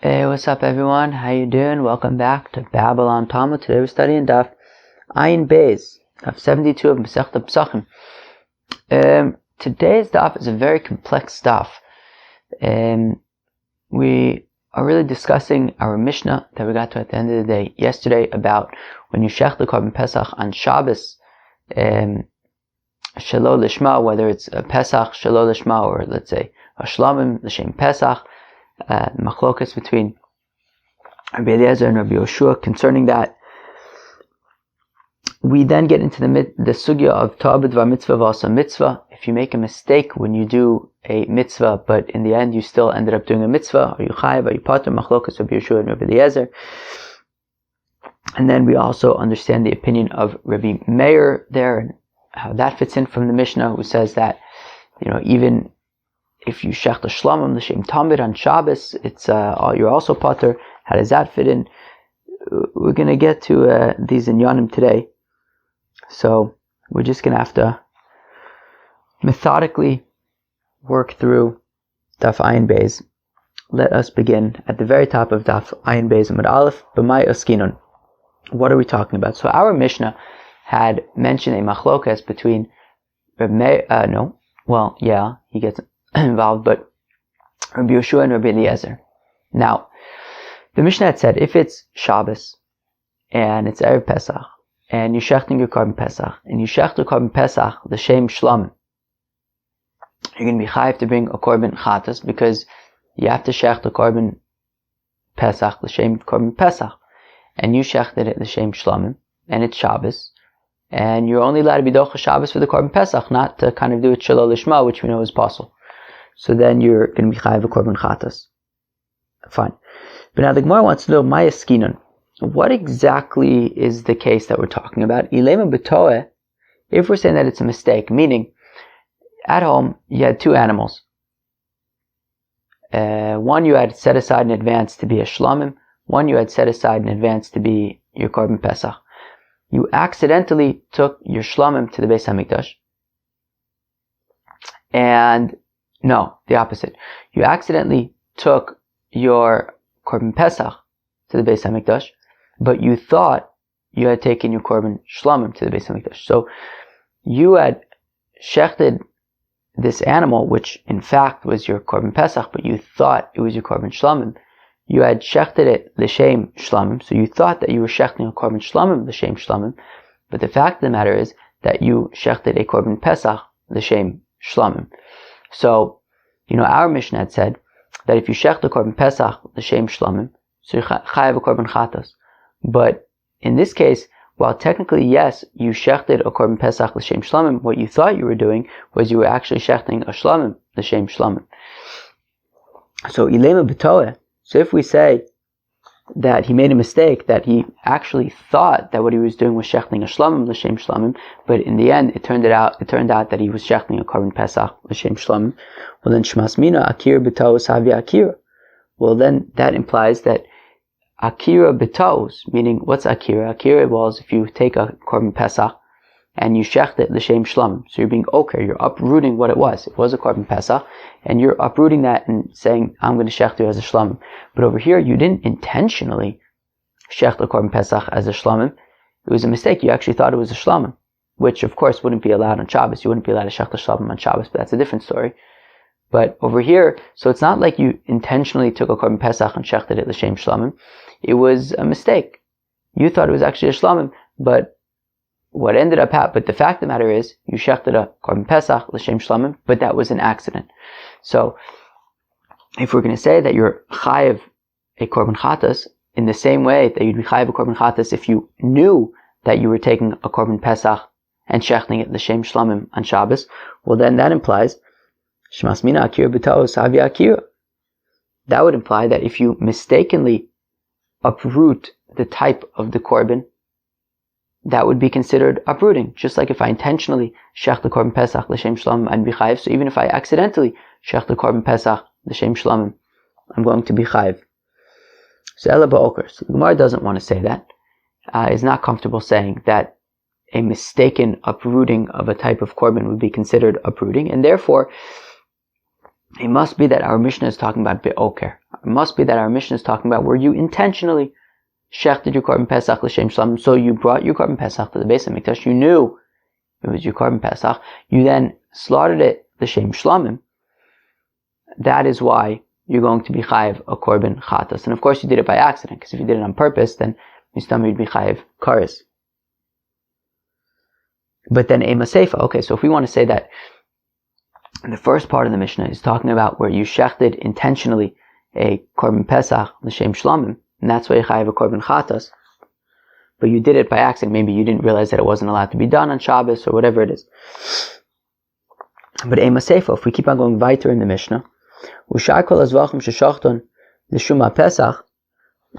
Hey, what's up everyone? How you doing? Welcome back to Babylon Talmud. Today we're studying Daf Ayin Beis, Daf 72 of Pesachim. Today's Daf is a very complex Daf. We are really discussing our Mishnah that we got to at the end of the day yesterday about when you shech the Korban Pesach on Shabbos, Shelo Lishma, whether it's a Pesach, Shelo Lishma, or let's say a Shlamim, L'Shem Pesach. Machlokas between Rabbi Eliezer and Rabbi Yoshua concerning that. We then get into the sugya of ta'ah b'dvar mitzvah v'asa mitzvah. If you make a mistake when you do a mitzvah, but in the end you still ended up doing a mitzvah, are you chayav, are you pater? Machlokas Rabbi Yoshua and Rabbi Eliezer. And then we also understand the opinion of Rabbi Meir there and how that fits in from the Mishnah, who says that, even if you shech the shlamim, l'shem tamid on Shabbos, it's you're also pater. How does that fit in? We're going to get to these inyanim today. So we're just going to have to methodically work through Daf Ayin Beis. Let us begin at the very top of Daf Ayin Beis Amud Aleph, b'may askinon. What are we talking about? So our Mishnah had mentioned a machlokas between he gets involved, but Rabbi Yoshua and Rabbi Eliezer. Now, the Mishnah had said, if it's Shabbos, and it's Erev Pesach, and you're shechting your Korban Pesach, and you shech the Korban Pesach, the Shem Shlam, you're going to be chayiv to bring a Korban Chatas, because you have to shech the Korban Pesach, the Shem Korban Pesach, and you shechted it, the Shem Shlamim, and it's Shabbos, and you're only allowed to be docha Shabbos for the Korban Pesach, not to kind of do it Shelo Lishma, which we know is possible. So then you're going to be chayav a korban chatas. Fine. But now the Gemara wants to know, maya skinon. What exactly is the case that we're talking about? Ilema b'toeh, if we're saying that it's a mistake, meaning, at home, you had two animals. One you had set aside in advance to be a shlamim, one you had set aside in advance to be your korban pesach. You accidentally took your shlamim to the Beis HaMikdash, and no, the opposite. You accidentally took your Korban Pesach to the Beis HaMikdash, but you thought you had taken your Korban Shlamim to the Beis HaMikdash. So you had shechted this animal, which in fact was your Korban Pesach, but you thought it was your Korban Shlamim. You had shechted it l'shem Shlamim, so you thought that you were shechting a Korban Shlamim l'shem Shlamim, but the fact of the matter is that you shechted a Korban Pesach l'shem Shlamim. So, our Mishnah had said that if you shech the Korban Pesach, the Shem Shlamim, so you chayav a Korban Chatas. But in this case, while technically, yes, you shechted a Korban Pesach, the Shem Shlamim, what you thought you were doing was you were actually shechting a Shlamim, the Shem Shlamim. So, ilema b'toeh. So if we say that he made a mistake, that he actually thought that what he was doing was shechting a shlamim, l'shem shlamim, but in the end it turned out that he was shechting a korban pesach, l'shem shlamim. Well then shmas mina akira b'taos havi akira. Well then that implies that akira b'taos, meaning what's akira? Akira was if you take a korban pesach and you shecht it l'shem shlamim. So you're being you're uprooting what it was. It was a korban pesach, and you're uprooting that and saying, I'm going to shecht you as a shlamim. But over here, you didn't intentionally shecht the korban pesach as a shlamim. It was a mistake. You actually thought it was a shlamim, which of course wouldn't be allowed on Shabbos. You wouldn't be allowed to shecht the shlamim on Shabbos, but that's a different story. But over here, so it's not like you intentionally took a korban pesach and shechted it l'shem shlamim. It was a mistake. You thought it was actually a shlamim, but what ended up happening, but the fact of the matter is, you shechted a korban pesach l'shem shlamim, but that was an accident. So, if we're going to say that you're chayiv a korban chatas, in the same way that you'd be chayiv a korban chatas if you knew that you were taking a korban pesach and shechting it l'shem shlamim on Shabbos, well then that implies shmas mina akira b'taos havi akira. That would imply that if you mistakenly uproot the type of the korban, that would be considered uprooting. Just like if I intentionally shech the korban pesach l'shem shlamim, I'd be chayiv. So even if I accidentally shech the korban pesach l'shem shlamim, I'm going to be chayiv. So ela ba'oker. So the Gemara doesn't want to say that. Is not comfortable saying that a mistaken uprooting of a type of korban would be considered uprooting, and therefore it must be that our Mishnah is talking about be'oker. It must be that our Mishnah is talking about where you intentionally shechted your Korban Pesach l'shem shlamim. So you brought your Korban Pesach to the Beis HaMikdash. You knew it was your Korban Pesach. You then slaughtered it l'shem shlamim. That is why you're going to be chayiv a Korban Chatas. And of course you did it by accident, because if you did it on purpose, then you'd be chayiv kares. But then ema seifa. Okay, so if we want to say that the first part of the Mishnah is talking about where you shechted intentionally a Korban Pesach l'shem shlamim, and that's why you chayiv a Korban Chatas, but you did it by accident. Maybe you didn't realize that it wasn't allowed to be done on Shabbos or whatever it is. But ema seifa, if we keep on going weiter in the Mishnah, u'shar kol hazvachim sheshachton l'shum Pesach.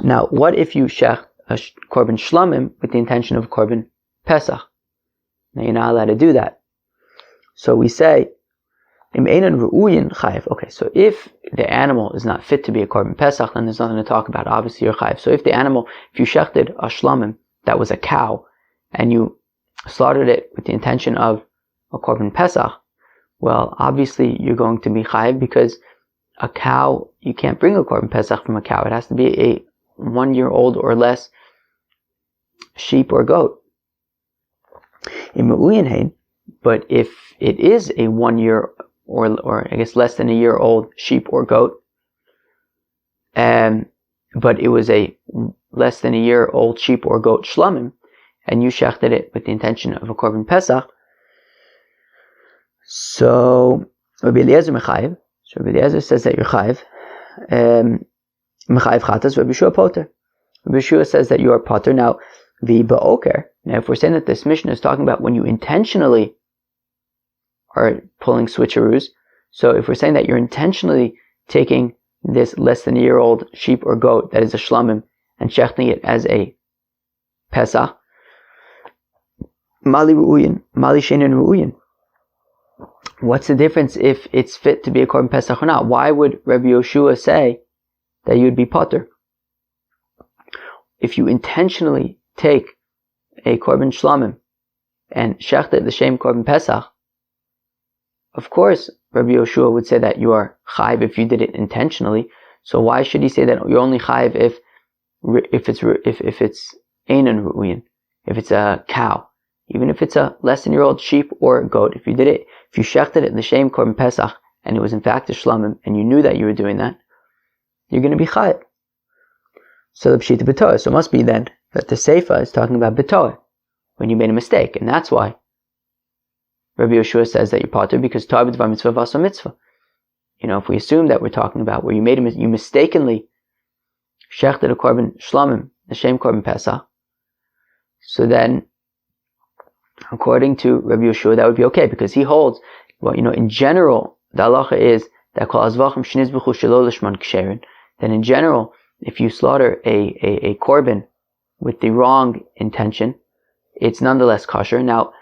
Now, what if you shech a Korban Shlamim with the intention of Korban Pesach? Now, you're not allowed to do that. So we say, okay, so if the animal is not fit to be a Korban Pesach, then there's nothing to talk about. Obviously, you're chayiv. So if you shechted a shlamim that was a cow, and you slaughtered it with the intention of a Korban Pesach, well, obviously you're going to be chayiv, because a cow, you can't bring a Korban Pesach from a cow. It has to be a 1 year old or less sheep or goat. But if it is a 1 year or I guess less than a year old sheep or goat, but it was a less than a year old sheep or goat shlamim, and you shechted it with the intention of a Korban Pesach, so Rabbi Eliezer mechayiv. So Rabbi Eliezer says that you're chayiv mechayiv chatas. Rabbi Yeshua poter. Rabbi Yeshua says that you are poter. Now the ba'oker. Now if we're saying that this Mishnah is talking about when you intentionally are pulling switcheroos, so if we're saying that you're intentionally taking this less than a year old sheep or goat that is a shlamim and shechting it as a pesach, mali ru'uyin, mali sheinin ru'uyin. What's the difference if it's fit to be a Korban Pesach or not? Why would Rabbi Yoshua say that you'd be potter? If you intentionally take a Korban Shlamim and shecht it l'shem Korban Pesach, of course Rabbi Yoshua would say that you are chayiv if you did it intentionally. So why should he say that you're only chayiv if it's einan ru'uyin, if it's a cow, even if it's a less than year old sheep or goat? If you shechted it l'shem Korban Pesach and it was in fact a shlamim and you knew that you were doing that, you're going to be chayiv. So the pshita b'toah. So it must be then that the seifa is talking about b'toah, when you made a mistake, and that's why Rabbi Yoshua says that you're potter, because tar b'dvar mitzvah v'asa mitzvah. If we assume that we're talking about where you mistakenly shechted a Korban shlamim, the shem Korban Pesach, so then according to Rabbi Yoshua that would be okay, because he holds, in general the halacha is that kol hazvachim shnizbuchu shelo lishman ksherin. Then in general, if you slaughter a korban with the wrong intention, it's nonetheless kosher. Now,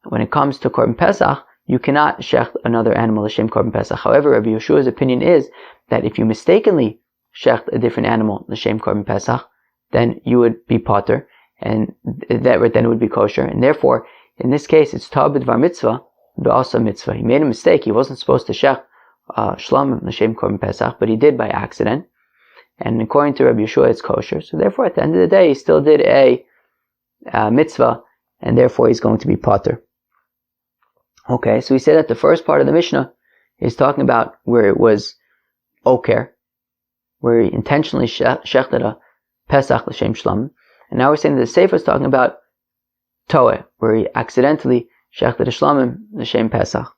when it comes to Korban Pesach, you cannot shecht another animal l'shem Korban Pesach. However, Rabbi Yeshua's opinion is that if you mistakenly shecht a different animal l'shem Korban Pesach, then you would be potter, and that then it would be kosher. And therefore, in this case, it's tar b'dvar mitzvah b'asa mitzvah. He made a mistake. He wasn't supposed to shecht shlamim l'shem Korban Pesach, but he did by accident. And according to Rabbi Yeshua, it's kosher. So therefore, at the end of the day, he still did a mitzvah, and therefore he's going to be potter. Okay, so we say that the first part of the Mishnah is talking about where it was oker, where he intentionally shechted a pesach l'shem shlamim. And now we're saying that the Sefer is talking about toeh, where he accidentally shechted a shlamim l'shem pesach.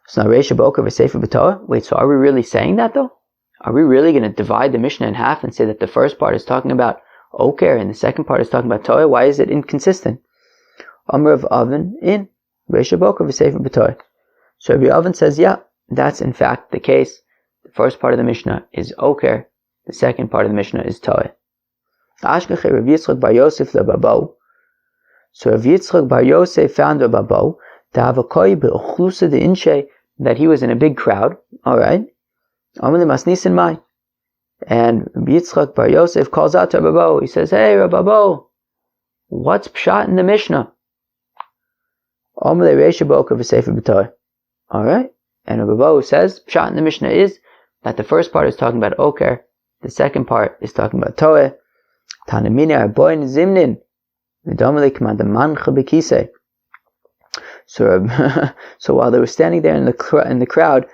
So now Reisha Boker v'Sefer b'toeh. Wait, so are we really saying that though? Are we really going to divide the Mishnah in half and say that the first part is talking about oker and the second part is talking about toeh? Why is it inconsistent? Amr of Oven in Reisha Boker v'Sefer b'toeh. So Rabbi Oven says, yeah, that's in fact the case. The first part of the Mishnah is oker. The second part of the Mishnah is toeh. Ashkache Rav Yitzchak bar Yosef lebabo. So Rav Yitzchak bar Yosef found Rababo ta'avakoi be'ochlusa de inshe, that he was in a big crowd. All right. Amr masnis in mai. And Rav Yitzchak bar Yosef calls out to Rababo. He says, "Hey Rababo, what's pshat in the Mishnah?" Amr Reisha Boker v'Sefer b'toeh. All right. And Rabbi says, Pshat in the Mishnah is that the first part is talking about Oker, the second part is talking about Toeh. Tanamini Arboin Zimnin, V'domalik Madamancha Bekise. So while they were standing there in the crowd,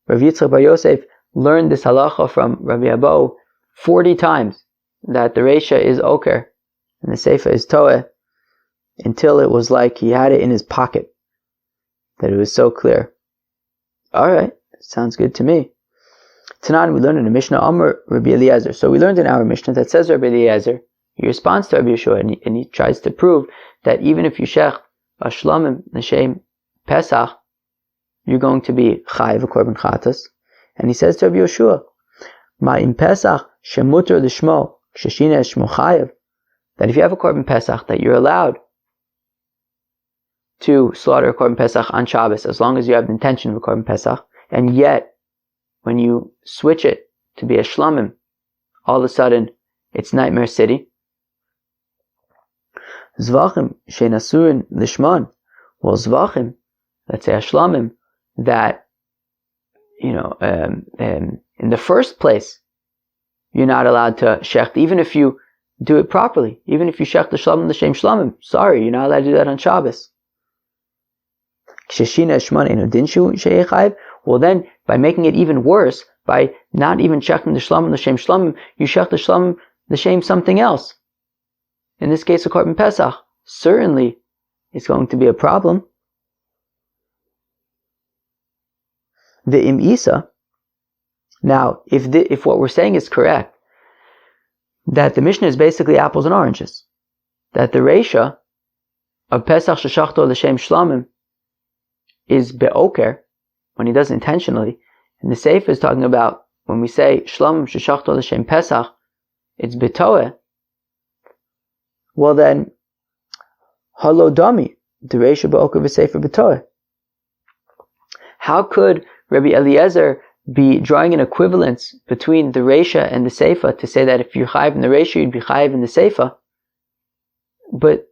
Rav Yitzchak Bar Yosef learned this halacha from Rabbi Abo 40 times, that the Reisha is Oker and the Seifa is Toeh, until it was like he had it in his pocket, that it was so clear. Alright, sounds good to me. Tanan, we learned in the Mishnah, Amr Rabbi Eliezer. So we learned in our Mishnah that says Rabbi Eliezer, he responds to Rabbi Yeshua, and he tries to prove that even if you shech a shlamim l'shem pesach, you're going to be chayiv a korban chatas. And he says to Rabbi Yeshua, Ma im pesach shemuter l'shmo sheshina shmo chayiv, that if you have a korban pesach, that you're allowed to slaughter a korban pesach on Shabbos as long as you have the intention of a korban pesach, and yet when you switch it to be a shlamim, all of a sudden it's Nightmare City. Zvachim sheinasurin lishman. Well, zvachim, let's say a shlamim, that in the first place you're not allowed to shecht, even if you do it properly, even if you shecht the shlamim l'shem shlamim. Sorry, you're not allowed to do that on Shabbos. Well, then, by making it even worse, by not even shechting the shlamim l'shem shlamim, you shech the shlamim l'shem something else. In this case, a korban pesach. Certainly, it's going to be a problem. The im isa. Now, if what we're saying is correct, that the Mishnah is basically apples and oranges, that the Reisha of pesach sheshachto l'shem shlamim is be'oker, when he does it intentionally, and the Sefer is talking about when we say shlamim sheshachto l'shem pesach, it's betoeh. Well then, halo dami, the Reisha be'oker v'sefer betoeh. How could Rabbi Eliezer be drawing an equivalence between the Reisha and the Seifa to say that if you're chayiv in the Reisha, you'd be chayiv in the Seifa? But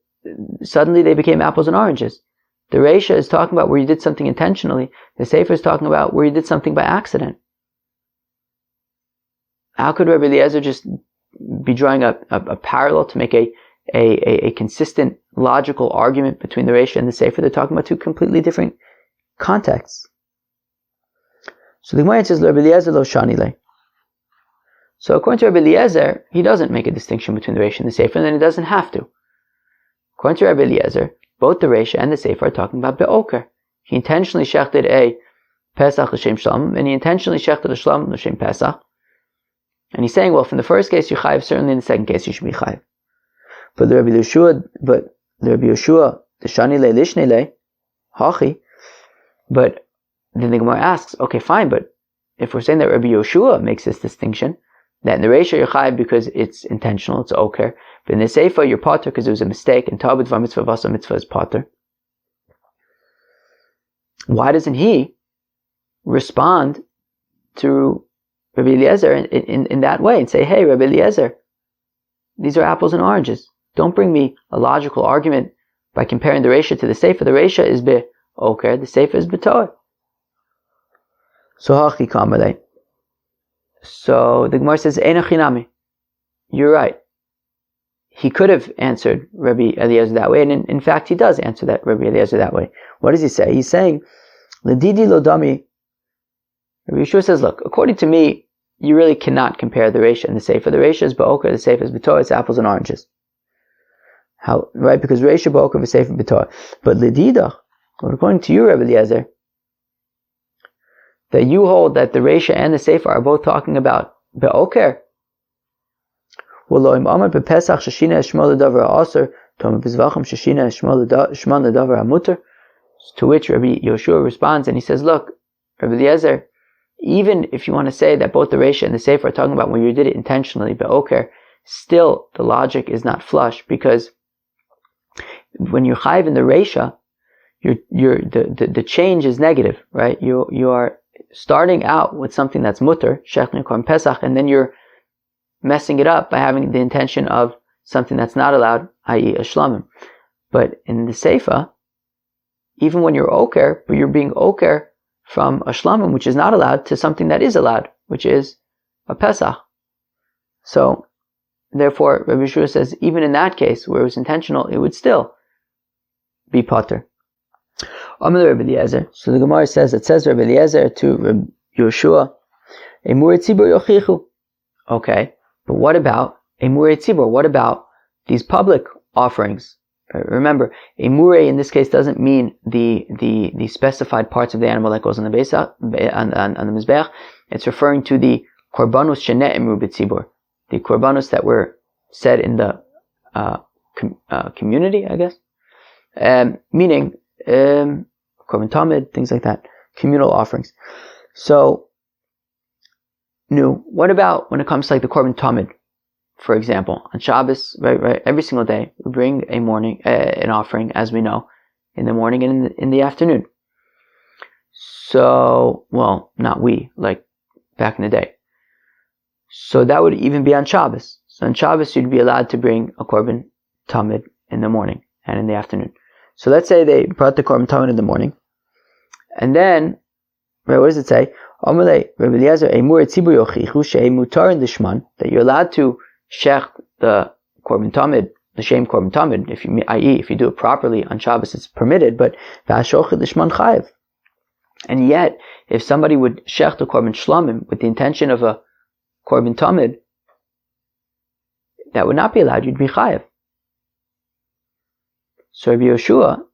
suddenly they became apples and oranges. The Reisha is talking about where you did something intentionally. The Seifa is talking about where you did something by accident. How could Rabbi Eliezer just be drawing a parallel to make a consistent, logical argument between the Reisha and the Seifa? They're talking about two completely different contexts. So the Gemara says, Rabbi Eliezer lo shani le. So according to Rabbi Eliezer, he doesn't make a distinction between the Reisha and the Seifa, and then he doesn't have to. According to Rabbi Eliezer, both the Reisha and the Seifa are talking about be'oker. He intentionally shechted a pesach l'shem shlamim, and he intentionally shechted a shlamim l'shem pesach. And he's saying, well, from the first case you're chayiv, certainly in the second case you should be chayiv. But the Rabbi Yeshua, the shani le lishne le, hachi. But then the Gemara asks, okay, fine, but if we're saying that Rabbi Yeshua makes this distinction, that in the Reisha you're chayiv because it's intentional, it's oker, but in the Seifa you're pater because it was a mistake, and tabud va mitzvah vasa mitzvah is pater. Why doesn't he respond to Rabbi Eliezer in that way and say, hey, Rabbi Eliezer, these are apples and oranges. Don't bring me a logical argument by comparing the Reisha to the Seifa. The Reisha is be'oker, the Seifa is be'toeh. So hachi kamalei. So the Gemara says, Eina chinami. You're right. He could have answered Rabbi Eliezer that way, and in fact he does answer that Rabbi Eliezer that way. What does he say? He's saying, Ledidi lo dami. Rabbi Yeshua says, look, according to me, you really cannot compare the Reisha and the Seifa. The Reisha is be'oker, the Seifa is b'toah, it's apples and oranges. How? Right? Because Reisha be'oker, the Seifa b'toah. But Ledida, according to you, Rabbi Eliezer, that you hold that the Reisha and the Seifa are both talking about be'oker. To which Rabbi Yoshua responds and he says, look, Rabbi Eliezer, even if you want to say that both the Reisha and the Seifa are talking about when you did it intentionally, be'oker, still the logic is not flush, because when you're chayiv in the Reisha, the change is negative, right? You are starting out with something that's mutter, shechting korban pesach, and then you're messing it up by having the intention of something that's not allowed, i.e. a shlamim. But in the Seifa, even when you're oker, but you're being oker from a shlamim, which is not allowed, to something that is allowed, which is a pesach. So, therefore, Rabbi Yeshua says, even in that case, where it was intentional, it would still be potter. Amar Rabbi Eliezer. So the Gemara says, it says Rabbi Eliezer to Rabbi Yeshua, Emurei tzibur yochichu. Okay, but what about Emurei tzibur? What about these public offerings? Remember, Emurei in this case doesn't mean the specified parts of the animal that goes on the pesach, on the mizbeach. It's referring to the korbanos shene'emru b'tzibur, the korbanos that were said in the community, I guess, meaning korban tamid, things like that, communal offerings. So, what about when it comes to like the korban tamid? For example, on Shabbos, right, every single day, we bring an offering, as we know, in the morning and in the afternoon. So, well, not we, like back in the day. So that would even be on Shabbos. So on Shabbos, you'd be allowed to bring a korban tamid in the morning and in the afternoon. So let's say they brought the korban tamid in the morning, and then, right, what does it say? That you're allowed to shech the korban tamid, the shem korban tamid, if you do it properly on Shabbos, it's permitted, but and yet, if somebody would shech the korban shlamim with the intention of a korban tamid, that would not be allowed, you'd be chayev. So Rabbi Yoshua,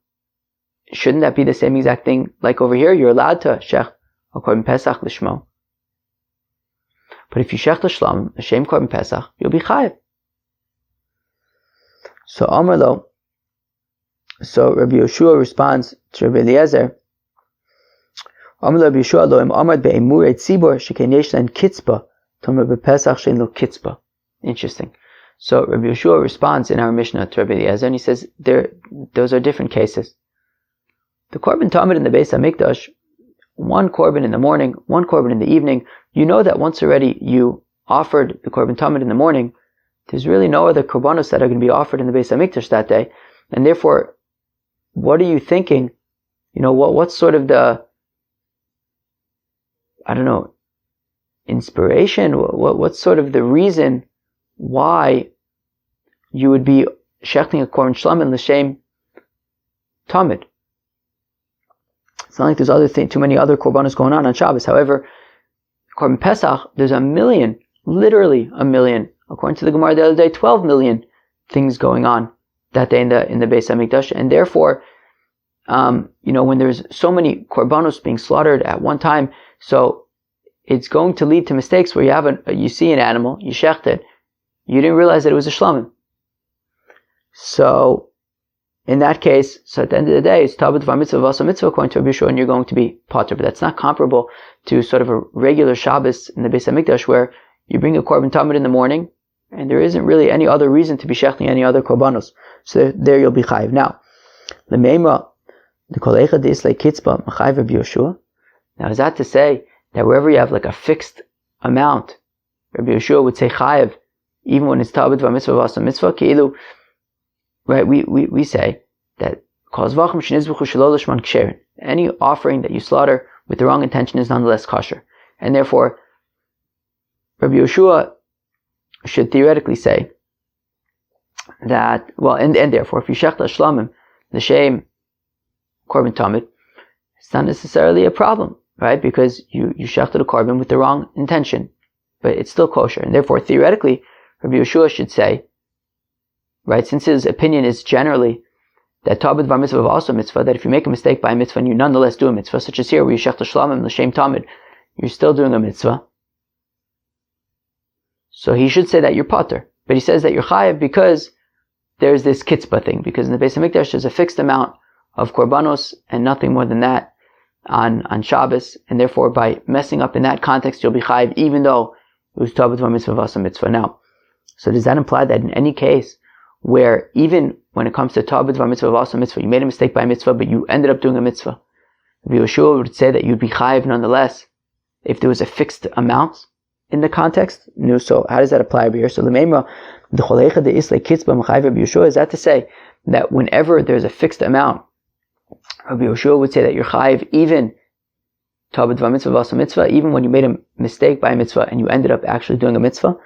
shouldn't that be the same exact thing? Like over here, you're allowed to shech a korban pesach l'shmo. But if you shech the shlamim, the shem korban pesach, you'll be chayev. So Amar lo, so Rabbi Yoshua responds to Rabbi Eliezer, Amar lo Rabbi Yoshua lo im amad be'emurei tzibur sheken yesh len kitzba tomer bepesach shein lo kitzba. Interesting. So Rabbi Yoshua responds in our Mishnah to Rabbi Eliezer, and he says those are different cases. The korban tamid in the Beis HaMikdash, one korban in the morning, one korban in the evening. You know that once already you offered the korban tamid in the morning, there's really no other korbanos that are going to be offered in the Beis HaMikdash that day, and therefore, what are you thinking? What's sort of the, inspiration? What's sort of the reason why you would be shechting a korban shlamim l'shem tamid? It's not like there's too many other korbanos going on Shabbos. However, korban pesach, there's literally a million. According to the Gemara the other day, 12 million things going on that day in the Beis HaMikdash, and therefore, when there's so many korbanos being slaughtered at one time, so it's going to lead to mistakes where you see an animal, you shecht it, you didn't realize that it was a shlamim. So, in that case, at the end of the day, it's tabud var mitzvah v'asa mitzvah according to Rabbi Yeshua, and you're going to be potter. But that's not comparable to sort of a regular Shabbos in the Beis HaMikdash where you bring a korban tamid in the morning, and there isn't really any other reason to be shechting any other korbanos. So there you'll be chayiv. Now, the meimra, the kol echad de'islei kitzba machayiv Rabbi Yeshua. Now, is that to say that wherever you have like a fixed amount, Rabbi Yeshua would say chayiv, even when it's tabud var mitzvah v'asa mitzvah? Keilu, right? We say that any offering that you slaughter with the wrong intention is nonetheless kosher, and therefore Rabbi Yeshua should theoretically say that, and therefore, if you shech the shlamim, the shem korban tamid, it's not necessarily a problem, right? Because you shechted a korban with the wrong intention, but it's still kosher, and therefore, theoretically, Rabbi Yeshua should say, right, since his opinion is generally that tabud var mitzvah also mitzvah, that if you make a mistake by a mitzvah and you nonetheless do a mitzvah, such as here where you shech the shlamim, the shem tamid, you're still doing a mitzvah. So he should say that you're potter, but he says that you're chayev because there's this kitzpah thing, because in the Beis HaMikdash there's a fixed amount of korbanos and nothing more than that on Shabbos, and therefore by messing up in that context you'll be chayev even though it was tabud var mitzvah v'asa mitzvah. Now, so does that imply that in any case where even when it comes to tabud var mitzvah v'asa mitzvah, you made a mistake by a mitzvah but you ended up doing a mitzvah, Rabbi Yeshua would say that you'd be chayev nonetheless if there was a fixed amount in the context? No, so how does that apply over here? So the meimra, the cholecha de islay kitzba m'chayiv Rabbi Yeshua, is that to say that whenever there's a fixed amount, Rabbi Yeshua would say that you're chayiv even Tabed va mitzvah v'asa mitzvah, even when you made a mistake by a mitzvah and you ended up actually doing a mitzvah.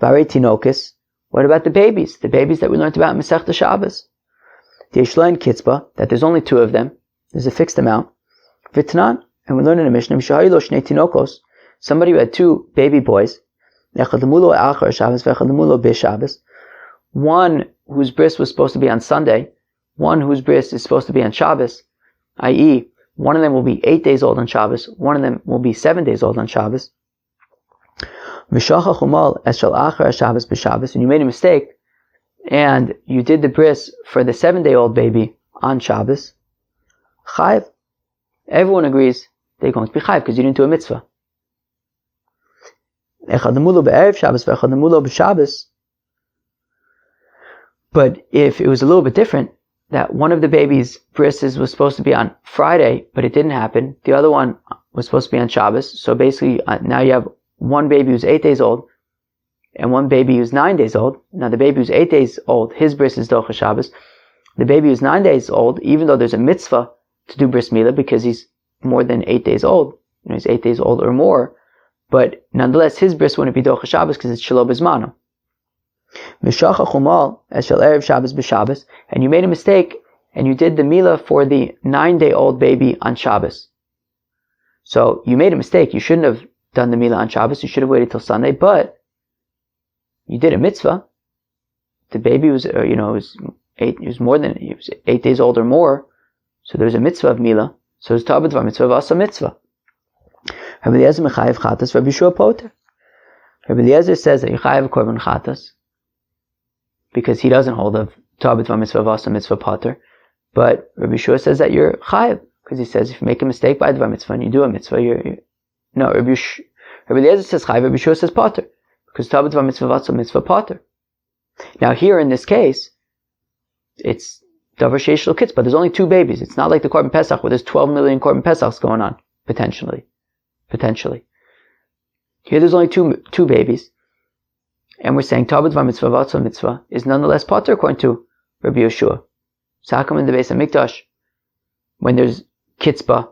V'arei tinokis. What about the babies? The babies that we learned about in Masechta Shabbos. The Yeshlein Kitzba, that there's only 2 of them. There's a fixed amount. V'tnan, and we learn in the Mishnah, Mishahay lo shnei tinokos, somebody who had 2 baby boys, echad lemulo achar Shabbos, v'echad lemulo b'Shabbos, one whose bris was supposed to be on Sunday, one whose bris is supposed to be on Shabbos, i.e., one of them will be 8 days old on Shabbos, one of them will be 7 days old on Shabbos. V'shachach umal es shel achar Shabbos b'Shabbos, and you made a mistake, and you did the bris for the 7-day-old baby on Shabbos. Chayiv. Everyone agrees they're going to be chayiv because you didn't do a mitzvah. Echad lemulo be'erev Shabbos v'echad lemulo b'Shabbos. But if it was a little bit different, that one of the baby's brises was supposed to be on Friday, but it didn't happen. The other one was supposed to be on Shabbos. So basically, now you have one baby who's 8 days old, and one baby who's 9 days old. Now the baby who's 8 days old, his bris is Docha Shabbos. The baby who's 9 days old, even though there's a mitzvah to do bris milah because he's more than 8 days old, he's 8 days old or more, but nonetheless his bris wouldn't be Docha Shabbos because it's Shelo Bizmano. V'shachach umal es shel erev Shabbos b'Shabbos, and you made a mistake and you did the milah for the 9-day-old baby on Shabbos. So you made a mistake. You shouldn't have done the milah on Shabbos. You should have waited till Sunday, but you did a mitzvah. The baby was, was 8 days old or more. So there's a mitzvah of milah. So it's tabed va mitzvah v'asa mitzvah. Rabbi Eliezer mechayev chatas, Rabbi Yeshua poter. Rabbi Eliezer says that you chayev korban chatas because he doesn't hold of tabed va mitzvah v'asa mitzvah poter. But Rabbi Yeshua says that you're chayev because he says if you make a mistake by the mitzvah and you do a mitzvah, no. Rabbi Eliezer says chayev. Rabbi Yeshua says poter because tabed va mitzvah v'asa mitzvah poter. Now here in this case, it's davar sheish lo kitzba. There's only 2 babies. It's not like the Korban Pesach where there's 12 million Korban Pesachs going on potentially. Here there's only two babies, and we're saying tabed va mitzvah v'atza mitzvah is nonetheless poter according to Rabbi Yeshua. So how come in the Beis HaMikdash, when there's kitzba,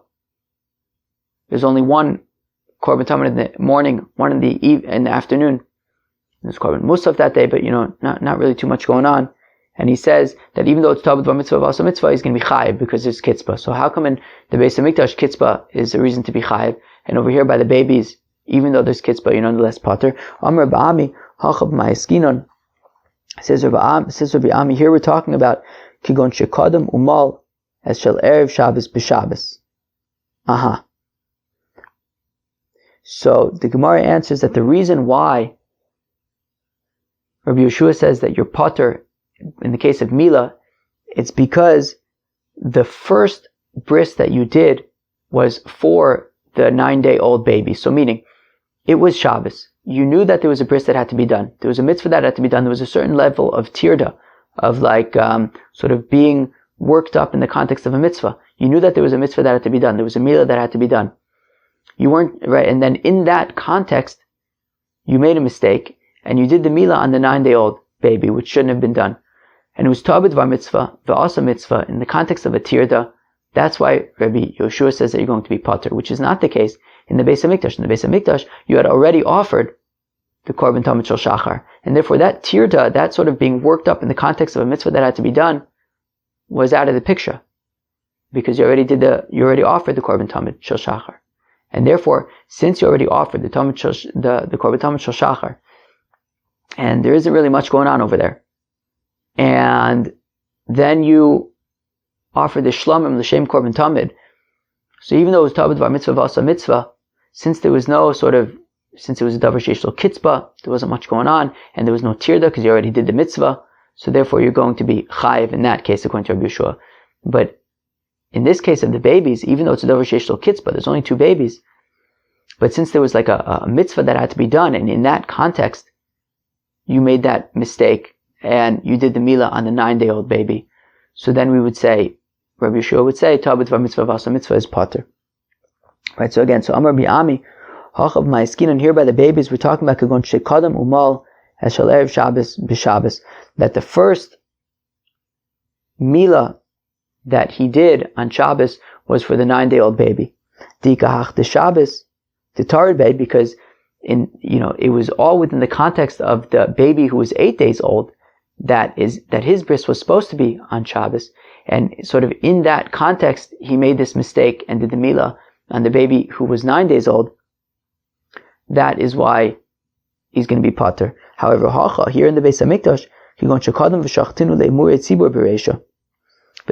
there's only one Korban Tamid in the morning, one in the afternoon. There's Korban Musaf that day, but not really too much going on. And he says that even though it's tabed va mitzvah v'asa mitzvah, he's going to be chayiv because there's kitzba. So how come in the Beis HaMikdash kitzba is a reason to be chayiv, and over here by the babies, even though there's kitzba, you're nonetheless poter? Amar ba'ami hachab ma'eskinon. Says Rabbi Ami, here we're talking about kigon shekadam umal as shel erev Shabbos b'Shabbos. So the Gemara answers that the reason why Rabbi Yeshua says that you're poter in the case of milah, it's because the first bris that you did was for the 9-day-old baby. So meaning, it was Shabbos. You knew that there was a bris that had to be done. There was a mitzvah that had to be done. There was a certain level of tirda, of sort of being worked up in the context of a mitzvah. You knew that there was a mitzvah that had to be done. There was a milah that had to be done. You weren't, right? And then in that context, you made a mistake, and you did the milah on the 9-day-old baby, which shouldn't have been done. And it was tabed va mitzvah, v'asa mitzvah, in the context of a tirda. That's why Rabbi Yeshua says that you're going to be poter, which is not the case in the Beis HaMikdash. In the Beis HaMikdash, you had already offered the Korban Tamid Shel Shachar. And therefore that tirda, that sort of being worked up in the context of a mitzvah that had to be done, was out of the picture. Because you already offered the Korban Tamid Shel Shachar. And therefore, since you already offered the Korban Tamid Shel Shachar, and there isn't really much going on over there, and then you offer the shlamim l'shem korban tamid. So even though it was tabed var mitzvah v'asa mitzvah, since it was a davar sheish lo kitzba, there wasn't much going on, and there was no tirda because you already did the mitzvah. So therefore, you're going to be chayiv in that case, according to Rabbi Yeshua. But in this case of the babies, even though it's a davar sheish lo kitzba, there's only 2 babies. But since there was like a mitzvah that had to be done, and in that context, you made that mistake, and you did the milah on the 9-day-old baby. So then we would say, Rabbi Yeshua would say, tabed va mitzvah v'asa mitzvah is poter. Right, so again, Amar bi'ami, hachav ma'eskin, and here by the babies, we're talking about kagon shekadam umal as shel erev Shabbos b'Shabbos, that the first milah that he did on Shabbos was for the 9-day-old baby. Dikahach the Shabbos, the Tarid, because it was all within the context of the baby who was 8 days old, that his bris was supposed to be on Shabbos, and sort of in that context he made this mistake and did the milah on the baby who was 9 days old. That is why he's going to be pater. However, hacha, here in the Beis HaMikdash, but in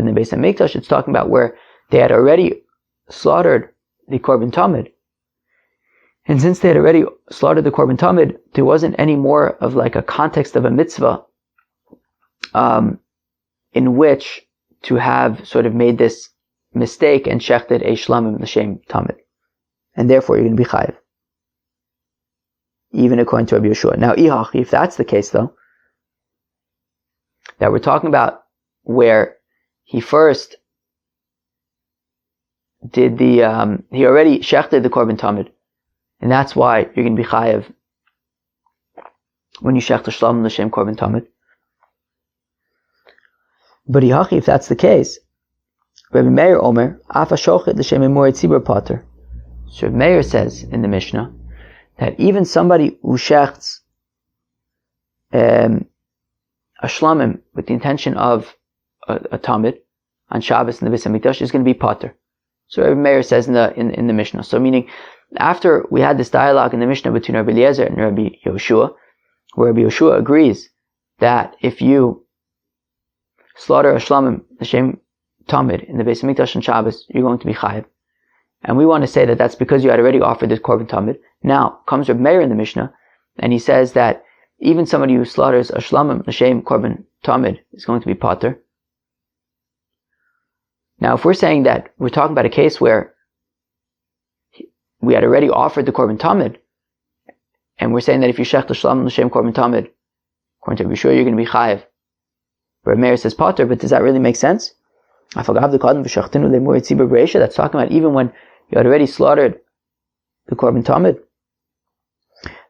the Beis HaMikdash, it's talking about where they had already slaughtered the Korban Tamid. And since they had already slaughtered the Korban Tamid, there wasn't any more of like a context of a mitzvah in which to have sort of made this mistake and shechted a shlamim l'shem Tamid. And therefore you're going to be chayiv. Even according to Rabbi Yeshua. Now, if that's the case though, that we're talking about where he first did he already shechted the Korban Tamid, and that's why you're going to be chayiv when you shech the shlamim l'shem Korban Tamid. But if that's the case, Rabbi Meir Omer, afa shochet l'shem emor tzibur pater. So Rabbi Meir says in the Mishnah that even somebody who shechts a shlamim with the intention of a tamid on Shabbos in the Beis HaMikdash is going to be pater. So Rabbi Meir says in the Mishnah. So meaning, after we had this dialogue in the Mishnah between Rabbi Eliezer and Rabbi Yoshua, where Rabbi Yoshua agrees that if you slaughter a shlamim, the shem tamid in the Beis HaMikdash on Shabbos, you're going to be chayiv. And we want to say that that's because you had already offered this Korban Tamid. Now comes Rabbi Meir in the Mishnah, and he says that even somebody who slaughters a shlamim l'shem Korban Tamid is going to be pater. Now, if we're saying that we're talking about a case where we had already offered the Korban Tamid, and we're saying that if you shech the shlamim l'shem Korban Tamid, according to Rabbi Yeshua, you're going to be chayiv. Rabbi Meir says pater, but does that really make sense? That's talking about even when you had already slaughtered the Korban Tamid.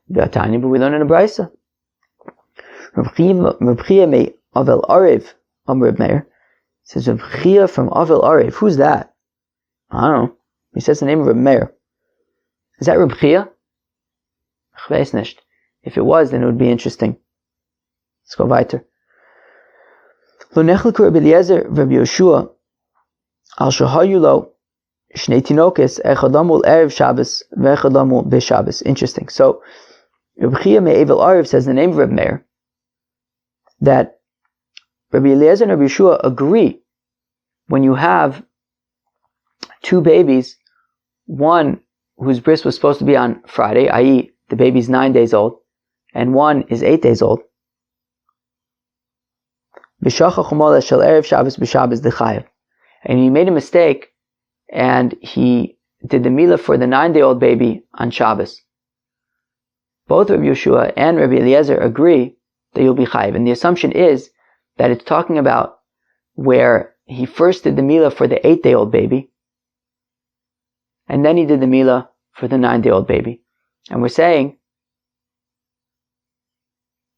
But we learn in a brayso. Reb Chia me Avel Arev, Reb Meir says Reb Chia from Avel Arev. Who's that? I don't know. He says the name of Reb Meir. Is that Reb Chia? Ich weiß nicht. If it was, then it would be interesting. Let's go weiter. Lo nechleku Rabbi Eliezer Rabbi Yoshua al shahayu lo shnei tinokes echad lamul erev Shabbos ve'echad lamul b'Shabbos. Interesting. So Rabbi Chia me'evel Arev says the name of Rabbi Meir that Rabbi Eliezer and Rabbi Yeshua agree when you have two babies, one whose bris was supposed to be on Friday, i.e. the baby's 9 days old, and one is 8 days old. And he made a mistake and he did the milah for the 9-day-old baby on Shabbos. Both Rabbi Yeshua and Rabbi Eliezer agree that you'll be chayiv. And the assumption is that it's talking about where he first did the milah for the 8-day-old baby, and then he did the milah for the 9-day-old baby. And we're saying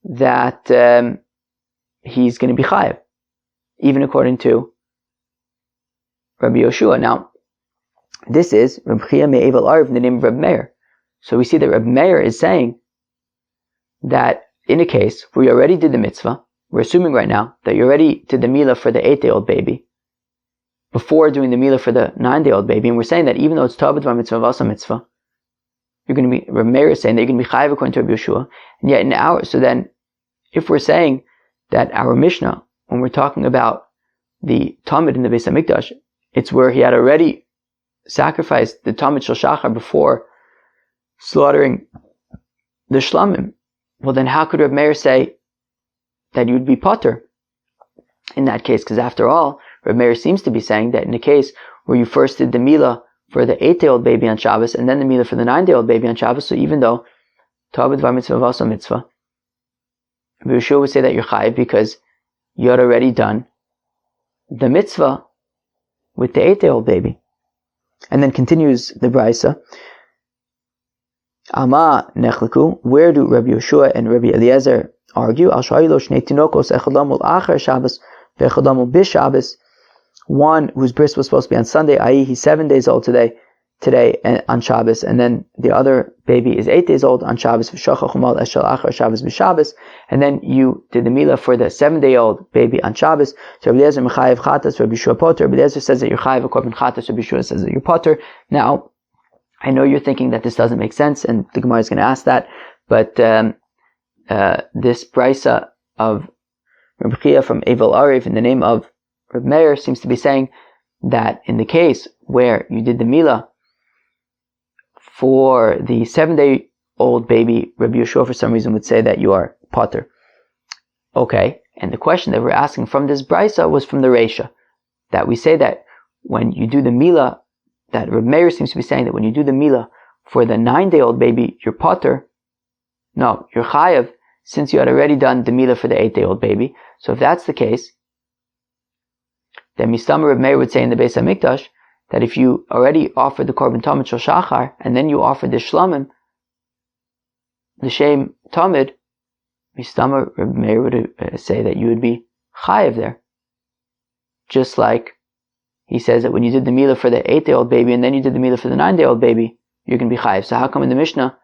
that he's going to be chayiv, even according to Rabbi Yoshua. Now, this is Reb Chia me'evel Arev in the name of Reb Meir. So we see that Reb Meir is saying that in a case where you already did the mitzvah, we're assuming right now that you already did the milah for the 8-day-old baby before doing the milah for the 9-day-old baby, and we're saying that even though it's tabed var mitzvah vasa mitzvah, you're going to be, Reb Meir is saying that you're going to be chayiv according to Rabbi Yeshua. And yet in ours, so then if we're saying that our Mishnah, when we're talking about the Tamid in the Beis HaMikdash, it's where he had already sacrificed the Tamid Shel Shachar before slaughtering the Shlamim. Well, then how could Reb Meir say that you'd be pater in that case? Because after all, Reb Meir seems to be saying that in a case where you first did the milah for the 8-day-old baby on Shabbos and then the milah for the 9-day-old baby on Shabbos, so even though Tabed var mitzvah vasa mitzvah, Rabbi Yeshua would say that you're chayiv because you had already done the mitzvah with the 8-day-old baby. And then continues the brayso. Ama nechleku, where do Rabbi Yeshua and Rabbi Eliezer argue? Al shayilo shnei tinokos echad lamul achar Shabbos ve'echad lamul b'Shabbos. One whose bris was supposed to be on Sunday, i.e. he's 7 days old today, today and on Shabbos, and then the other baby is 8 days old on Shabbos, and then you did the milah for the 7-day-old baby on Shabbos. So Rabbi Eliezer mechayev chatas, Rabbi Yeshua potter. Rabbi Eliezer says that you're chayev a korban chatas, Rabbi Yeshua says that you're potter. Now, I know you're thinking that this doesn't make sense, and the Gemara is going to ask that, but this brisa of Rabbi Chia from Evel Ariv in the name of Reb Meir seems to be saying that in the case where you did the milah for the 7-day-old baby, Rabbi Yeshua for some reason would say that you are potter. Okay, and the question that we're asking from this brisa was from the Reisha, that we say that when you do the milah, that Reb Meir seems to be saying that when you do the milah for the 9-day-old baby, you're potter. No, you're chayav, since you had already done the milah for the 8-day-old baby. So if that's the case, then Mistama Reb Meir would say in the Beis HaMikdash that if you already offered the Korban Tamid Shel Shachar, and then you offered the Shlamim, the Shem Tamid, Mistama Reb Meir would say that you would be chayav there. Just like he says that when you did the milah for the 8-day-old baby, and then you did the milah for the 9-day-old baby, you're going to be chayav. So how come in the Mishnah,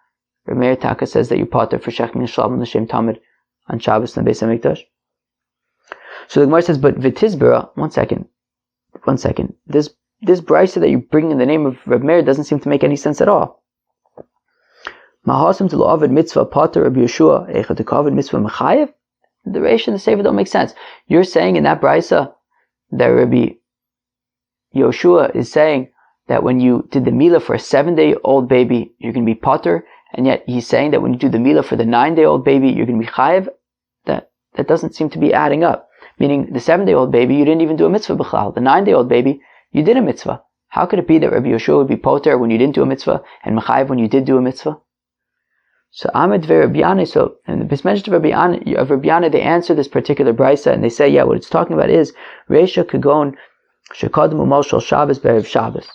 Reb Meir Taka says that you potter for Shech Min Shlamim the Shem Tamid on Shabbos in the Beis HaMikdash? So the Gemara says, but V'tizbera, one second. This brisa that you bring in the name of Reb Meir doesn't seem to make any sense at all. Mahasim to lo'avid mitzvah potter Rabbi Yeshua echat to mitzvah mechayev. The Reish and the Sefer don't make sense. You're saying in that brisa that Rabbi Yoshua is saying that when you did the milah for a 7-day-old baby, you're going to be potter, and yet he's saying that when you do the milah for the 9-day-old baby, you're going to be chayev. That doesn't seem to be adding up. Meaning, the 7-day-old baby, you didn't even do a mitzvah b'chlal. The 9-day-old baby, you did a mitzvah. How could it be that Rabbi Yoshua would be poter when you didn't do a mitzvah, and mechayev when you did do a mitzvah? So Ahmed ve Rabbi Yanai, so in the Bismejit of Rabbi Yanai, they answer this particular brisa, and they say, yeah, what it's talking about is Reisha Kagon Shekadam Umal Shal Shabbos Be'erev Shabbos.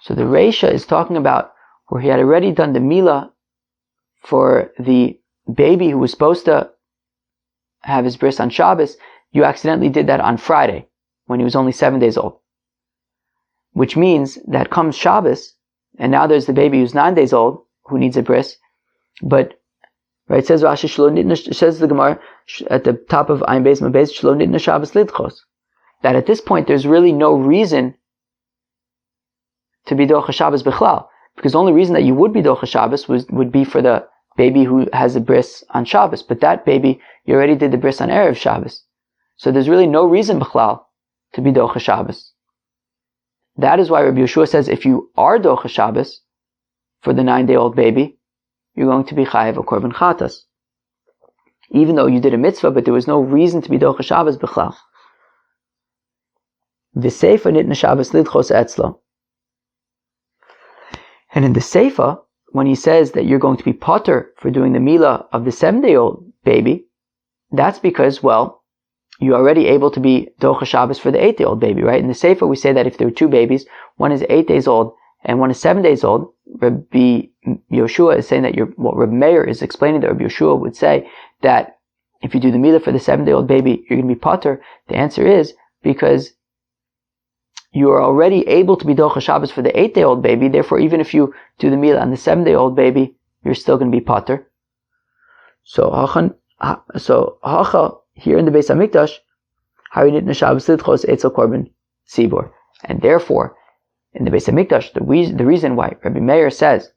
So the Reisha is talking about where he had already done the milah for the baby who was supposed to have his bris on Shabbos. You accidentally did that on Friday when he was only 7 days old. Which means that comes Shabbos, and now there's the baby who's 9 days old who needs a bris. But, right, it says Rashi Shlo Nidna, says the Gemara at the top of Ayin Beis Mabez, Shlo Nidna Shabbos Lidchos. That at this point there's really no reason to be Docha Shabbos Bichlal. Because the only reason that you would be Docha Shabbos would be for the baby who has a bris on Shabbos. But that baby, you already did the bris on Erev Shabbos. So there's really no reason Bichlal to be Docha Shabbos. That is why Rabbi Yeshua says if you are Docha Shabbos for the 9-day-old baby, you're going to be chayev a korban chatas. Even though you did a mitzvah, but there was no reason to be Docha Shabbos Bichlal. V'seifa nitna Shabbos lidchos etzlo. And in the Seifa, when he says that you're going to be potter for doing the milah of the 7-day-old baby, that's because, well, you're already able to be Docha Shabbos for the 8-day-old baby, right? In the Seifa, we say that if there were 2 babies, one is 8 days old and one is 7 days old, Rabbi Yoshua is saying that what Rabbi Meir is explaining that Rabbi Yoshua would say that if you do the milah for the 7-day-old baby, you're going to be potter. The answer is because you are already able to be Docha Shabbos for the 8-day-old baby. Therefore, even if you do the milah on the 7-day-old baby, you're still going to be potter. So hacha here in the Beis Hamikdash, harinit Shabbos lidchos etzel korban tzibur, and therefore in the Beis Hamikdash, the reason why Rabbi Meir says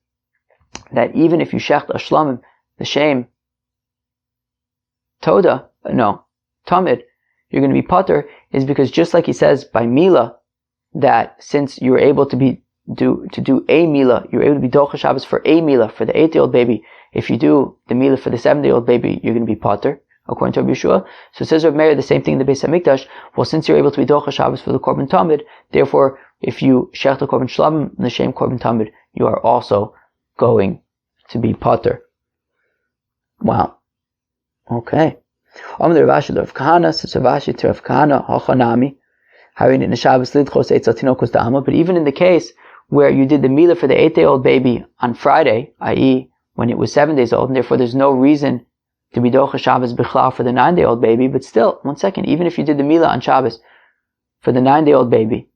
that even if you shecht a shlamim, the shem tamid, you're going to be potter, is because just like he says by milah, that since you're able to do a milah, you're able to be Docha Shabbos for a milah for the 8-day-old baby. If you do the milah for the 7-day-old baby, you're going to be potter, according to Rabbi Yeshua. So it says Rabbi Meir the same thing in the Beis Hamikdash. Well, since you're able to be Docha Shabbos for the Korban Tamid, therefore, if you shech the Korban Shlamim, the Shem Korban Tamid, you are also going to be potter. Wow. Okay. But even in the case where you did the milah for the 8-day-old baby on Friday, i.e. when it was 7 days old, and therefore there's no reason to be Docha Shabbos Bichlal for the 9-day-old baby, but still, one second, even if you did the milah on Shabbos for the 9-day-old baby,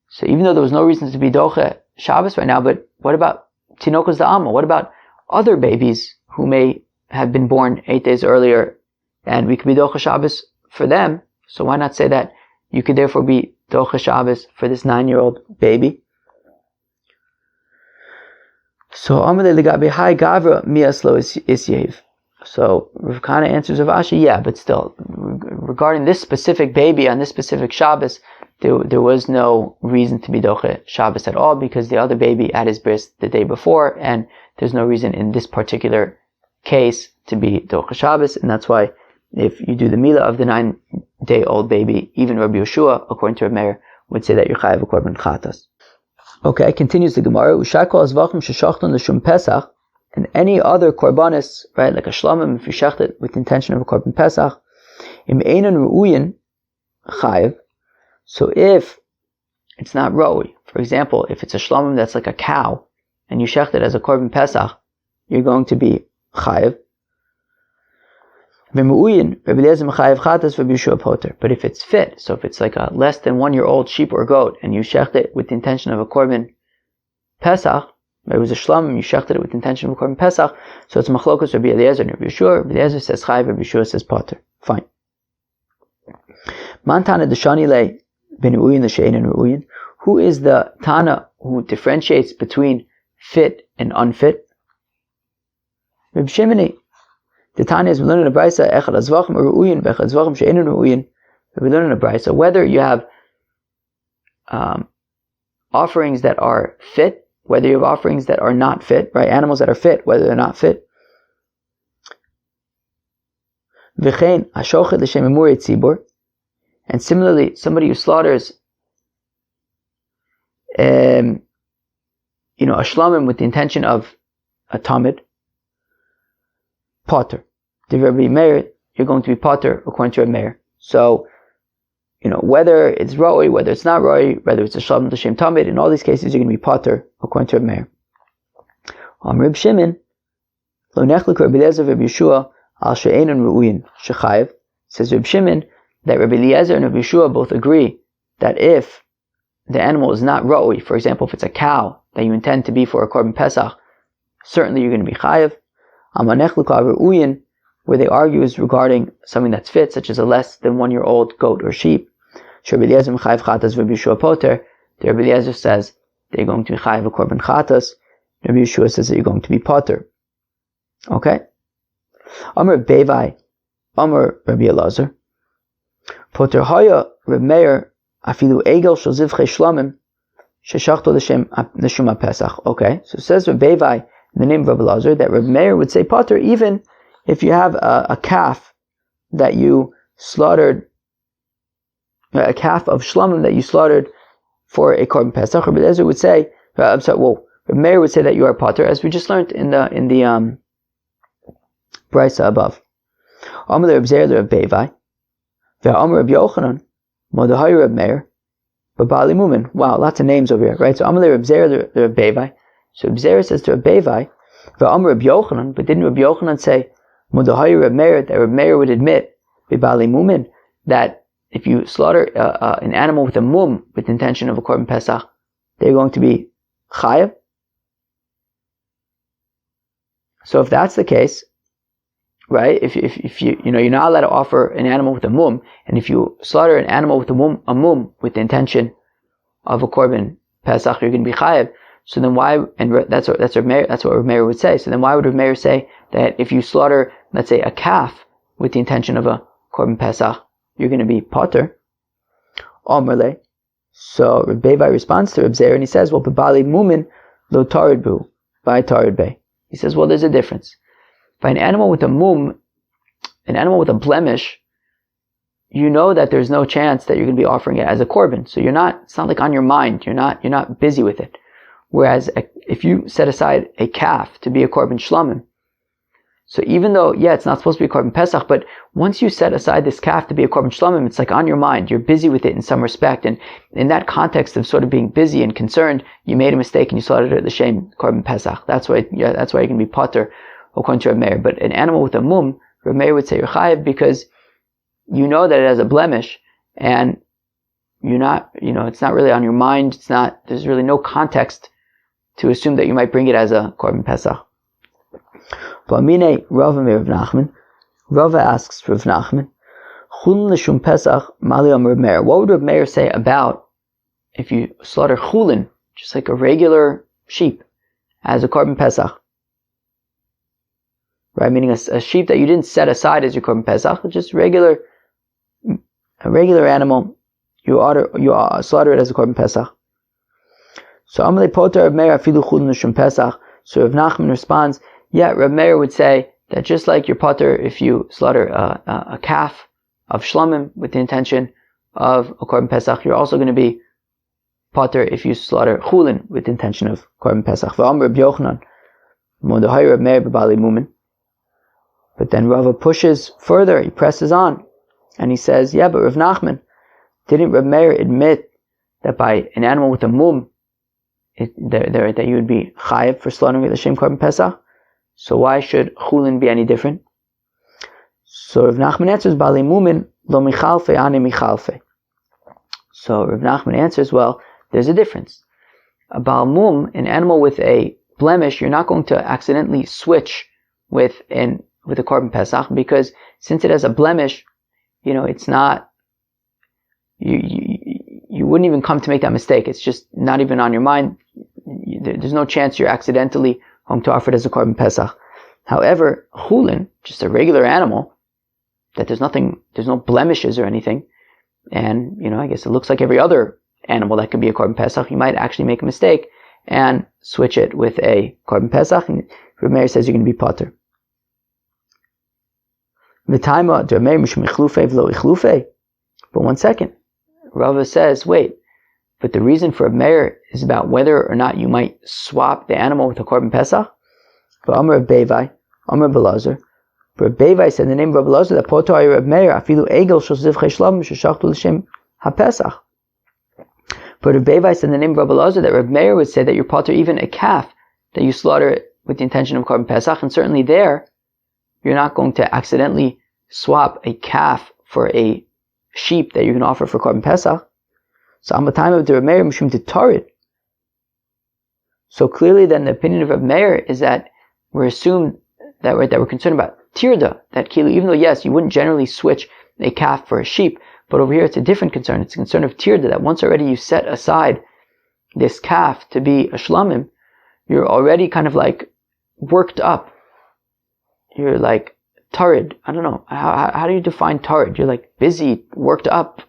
So even though there was no reason to be doche Shabbos right now, but what about tinokos da'alma? What about other babies who may have been born 8 days earlier, and we could be doche Shabbos for them? So why not say that you could therefore be doche Shabbos for this 9-year-old baby? So Amalei legabe hai gavra miaslo isyev. So Rav Kana answers Rav Ashi, yeah, but still, regarding this specific baby on this specific Shabbos, there was no reason to be doche Shabbos at all, because the other baby had his bris the day before, and there's no reason in this particular case to be doche Shabbos, and that's why if you do the milah of the 9-day-old baby, even Rabbi Yeshua, according to Rav Meir, would say that you're chayav a korban chatas. Okay, continues the Gemara. Ushakol azvachim sheshachton l'shum pesach, and any other korbanis, right, like a shlamim, if you shecht it with the intention of a korban pesach, im einon ru'uyin chayav. So if it's not roi, for example, if it's a shlamim that's like a cow, and you shecht it as a korban pesach, you're going to be chayav. But if it's fit, so if it's like a less than 1-year-old sheep or goat, and you shecht it with the intention of a korban pesach, it was a shlamim, you shechted it with the intention of a korban pesach, so it's machlokas Rabbi Eliezer and Rabbi Yeshua. Rabbi Eliezer says chayav, Rabbi Yeshua says potter. Fine. Man tana deshani le ben ru'uyin l'she'ein ru'uyin. Who is the tana who differentiates between fit and unfit? Rabbi Shimoni. The tana is we learn in a brayso echad azvachim ru'uyin v'echad azvachim she'ein ru'uyin. We learn in a brayso whether you have offerings that are fit, whether you have offerings that are not fit, right? Animals that are fit, whether they're not fit. V'chein hashochet l'shem emurei tzibur. And similarly, somebody who slaughters, a shlamim with the intention of a tamid, potter. The Rabbi Meir, you're going to be potter according to Rabbi Meir. So, whether it's roi, whether it's not roi, whether it's a shlamim l'shem tamid, in all these cases you're going to be potter according to Rabbi Meir. Reb Shimon, lo nechlik Rabbi Eliezer Rabbi Yeshua al she'enon ru'uyin shechayev. Says Reb Shimon that Rabbi Eliezer and Rabbi Yeshua both agree that if the animal is not roi, for example, if it's a cow that you intend to be for a korban pesach, certainly you're going to be chayev. Ru'uyin, where they argue is regarding something that's fit, such as a less than 1-year-old goat or sheep. Rabbi Eliezer chayev chatas, Rabbi Yeshua poter. The Rabbi Eliezer says they're going to be chayev a korban chatas. Rabbi Yeshua says that you're going to be poter. Okay. Amar Bevai, Amar Rabbi Elazar. Poter haya Reb Meir afilu egel shel zivchei shlamim sheshachto l'shem pesach. Okay, so it says Reb Bevai in the name of Reb Elazar that Reb Meir would say potter even if you have a calf that you slaughtered, a calf of shlamim that you slaughtered for a korban pesach. Reb Elazar would say, Reb Meir would say that you are potter, as we just learned in the brayso above. Amar Reb Zer Reb Bevai. Amar Reb Yochanan, Modahay Reb Meir, Babali Mumin. Wow, lots of names over here, right? So Amar Reb Zer Reb Bevai. So Reb Zer says to Reb Bevai, Amar Reb Yochanan, but didn't Reb Yochanan say Modahay Reb Meir, that Reb Meir would admit Babali Mumin, that if you slaughter an animal with a mum with the intention of a korban pesach, they're going to be chayav? So if that's the case, right? If you're not allowed to offer an animal with a mum, and if you slaughter an animal with a mum with the intention of a korban pesach, you're going to be chayav. So then why? And that's what Rav Meir would say. So then why would Rav Meir say that if you slaughter, let's say, a calf with the intention of a korban pesach, you're going to be potter? Omerle. So Reb Bevai responds to Reb Zer and he says, well, b'bali mumin lo tarid bu, by tarid bay. He says, well, there's a difference. By an animal with a mum, an animal with a blemish, you know that there's no chance that you're going to be offering it as a korban. So it's not like on your mind. You're not busy with it. Whereas if you set aside a calf to be a korban shlamim, so even though, it's not supposed to be a korban pesach, but once you set aside this calf to be a korban shlamim, it's like on your mind. You're busy with it in some respect. And in that context of sort of being busy and concerned, you made a mistake and you slaughtered it at the shame korban pesach. That's why you're going to be potter according to Reb Meir. But an animal with a mum, Reb Meir would say you're chayav because you know that it has a blemish, and it's not really on your mind. There's really no context to assume that you might bring it as a Korban Pesach. Rava asks Rav Nachman, Chulin l'shum Pesach mali Rav Meir. What would Rav Meir say about if you slaughter chulin, just like a regular sheep, as a Korban Pesach? Right, meaning a sheep that you didn't set aside as your Korban Pesach, just a regular animal. You slaughter it as a Korban Pesach. So Amalei Poter Rav Meir afilu chulin l'shum Pesach. So Rav Nachman responds, yeah, Rav Meir would say that just like your potter, if you slaughter a calf of shlamim with the intention of a Korban Pesach, you're also going to be potter if you slaughter chulin with the intention of Korban Pesach. But then Rava pushes further, he presses on, and he says, yeah, but Rav Nachman, didn't Rav Meir admit that by an animal with a mum, that you would be chayiv for slaughtering it l'shem Korban Pesach? So why should chulin be any different? So Rav Nachman answers, Bali mumin lo michalfe ane michalfe. So Rav Nachman answers, well, there's a difference. A Baal mum, an animal with a blemish, you're not going to accidentally switch with a Korban Pesach, because since it has a blemish, it's not, you wouldn't even come to make that mistake. It's just not even on your mind. There's no chance you're accidentally going to offer it as a Korban Pesach. However, chulin, just a regular animal, that there's no blemishes or anything, and, I guess it looks like every other animal that could be a Korban Pesach, you might actually make a mistake and switch it with a Korban Pesach, and Rav Meir says you're going to be potter. But 1 second, Rava says, wait, but the reason for Rav Meir is about whether or not you might swap the animal with a Korban Pesach. But Amar Bevai, Amar Belazar. But Bevai said in the name of Belazar that Potai Rav Meir afilu egel shel zivchei shlam sheshachtu l'shem haPesach. But Bevai said in the name of Belazar that Rav Meir would say that you're potter even a calf that you slaughter with the intention of Korban Pesach, and certainly there you're not going to accidentally swap a calf for a sheep that you're going to offer for Korban Pesach. So I'm a time of the Rav Meir mishum titarid. So clearly then the opinion of Rav Meir is that we're assumed that we're concerned about tirda, that kilu, even though yes, you wouldn't generally switch a calf for a sheep, but over here it's a different concern. It's a concern of tirda, that once already you set aside this calf to be a shlamim, you're already kind of like worked up. You're like tarid. I don't know. How do you define tarid? You're like busy, worked up.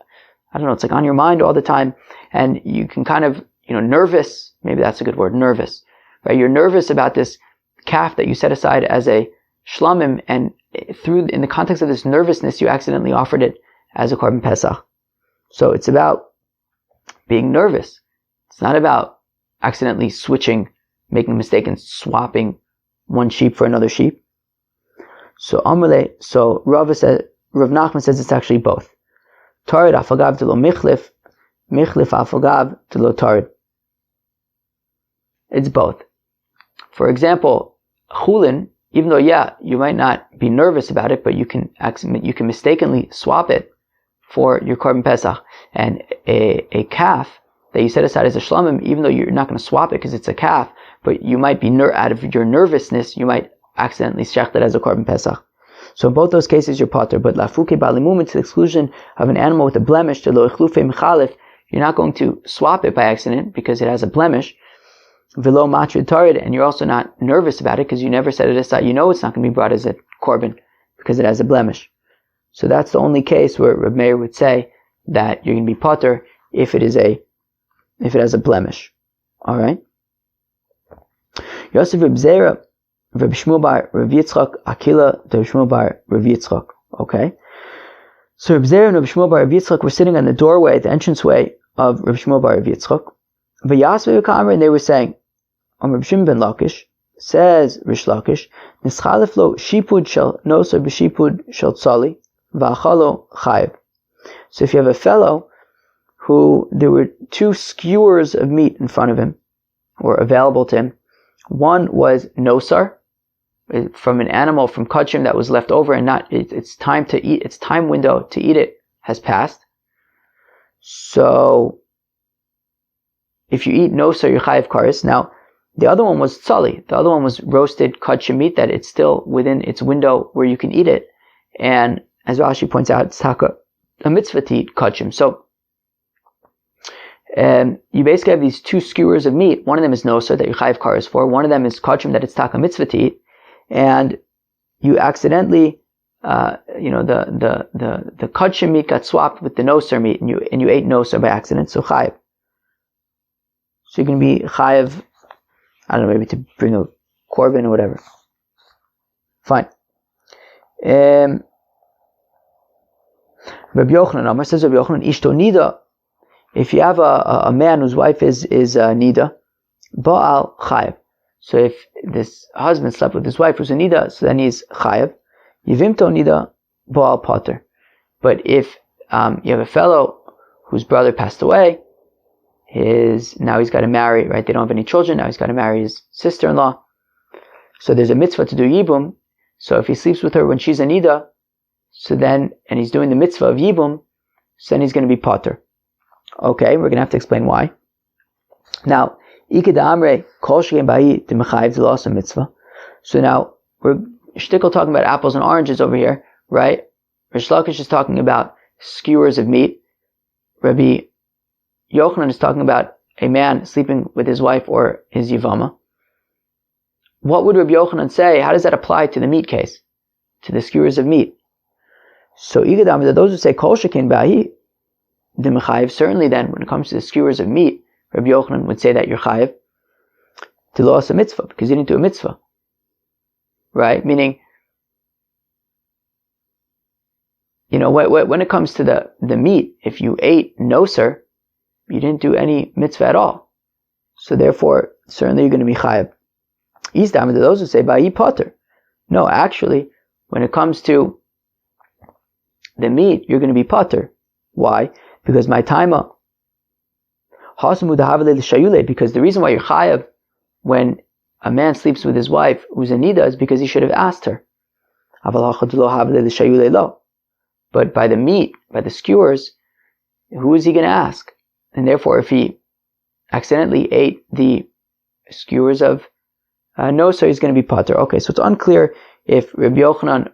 I don't know. It's like on your mind all the time, and you can kind of, nervous. Maybe that's a good word, nervous. Right? You're nervous about this calf that you set aside as a shlamim, and in the context of this nervousness, you accidentally offered it as a Korban Pesach. So it's about being nervous. It's not about accidentally making a mistake and swapping one sheep for another sheep. So Rav Nachman says it's actually both. Tarid afagav to lo michlif afagav to lo tarid. It's both. For example, chulin, even though you might not be nervous about it, but you can mistakenly swap it for your Korban Pesach. And a calf that you set aside as a shlamim, even though you're not going to swap it because it's a calf, but you might be out of your nervousness, you might accidentally shecht it as a Korban Pesach. So in both those cases you're potter, but lafuke balimum, to the exclusion of an animal with a blemish, to lo ichlufe mechalif, you're not going to swap it by accident because it has a blemish. Velo matrid tarid, and you're also not nervous about it because you never set it aside. You know it's not going to be brought as a korban because it has a blemish. So that's the only case where Reb Meir would say that you're going to be potter if it has a blemish. All right. Yosef Reb Zera, Reb Shmuel bar Reb Yitzchak, Akila to Reb Shmuel bar Reb Yitzchak. Okay. So Reb Zera and Reb Shmuel bar Reb Yitzchak were sitting on the doorway, the entranceway of Reb Shmuel bar Reb Yitzchak. And they were saying, Reb Shimon ben Lakish, says Rish Lakish, Nischalef lo shipud shel noser b'shipud shel tzali, v'achalo chayiv. So if you have a fellow who there were two skewers of meat in front of him, or available to him, one was nosar, from an animal from kachim that was left over and its time window to eat it has passed. So if you eat noser, you're chayiv kares. Now, the other one was tzali. The other one was roasted kachim meat that it's still within its window where you can eat it. And as Rashi points out, it's a mitzvah to eat kachim. So you basically have these two skewers of meat. One of them is noser that you chayiv kares for. One of them is kachim that it's taka mitzvah to eat. And you accidentally, the kachim meat got swapped with the noser meat, and you ate noser by accident. So chayiv. So you're going to be chayiv, I don't know, maybe to bring a korban or whatever. Fine. Rabbi Yochanan Amar says, Rabbi Yochanan, Ishto Nida, if you have a man whose wife is Nida, Ba'al chayiv. So if this husband slept with his wife who's a Nida, so then he's chayiv. Yivimto Nida, Ba'al pater. But if you have a fellow whose brother passed away, now he's got to marry, right? They don't have any children. Now he's got to marry his sister-in-law. So there's a mitzvah to do yibum. So if he sleeps with her when she's a nida, and he's doing the mitzvah of yibum, so then he's going to be pater. Okay, we're going to have to explain why. Now, ikeda kol she'en ba'i t'mechayiv d'los mitzvah. So now we're shtickle talking about apples and oranges over here, right? Rish Lakish is talking about skewers of meat. Rabbi Yochanan is talking about a man sleeping with his wife or his yivama. What would Rabbi Yochanan say? How does that apply to the meat case? To the skewers of meat? So, those who say, Kol shekin ba'hi, the mechayiv, certainly then, when it comes to the skewers of meat, Rabbi Yochanan would say that you're chayiv to loss a mitzvah, because you didn't do a mitzvah. Right? Meaning, when it comes to the meat, if you ate noser, you didn't do any mitzvah at all. So therefore, certainly you're going to be chayav. Isdam, those who say, ba'i pater. No, actually, when it comes to the meat, you're going to be pater. Why? Because my taima, because the reason why you're chayav when a man sleeps with his wife who's a nida is because he should have asked her. But by the meat, by the skewers, who is he going to ask? And therefore, if he accidentally ate the skewers of noser, he's going to be pater. Okay, so it's unclear if Rabbi Yochanan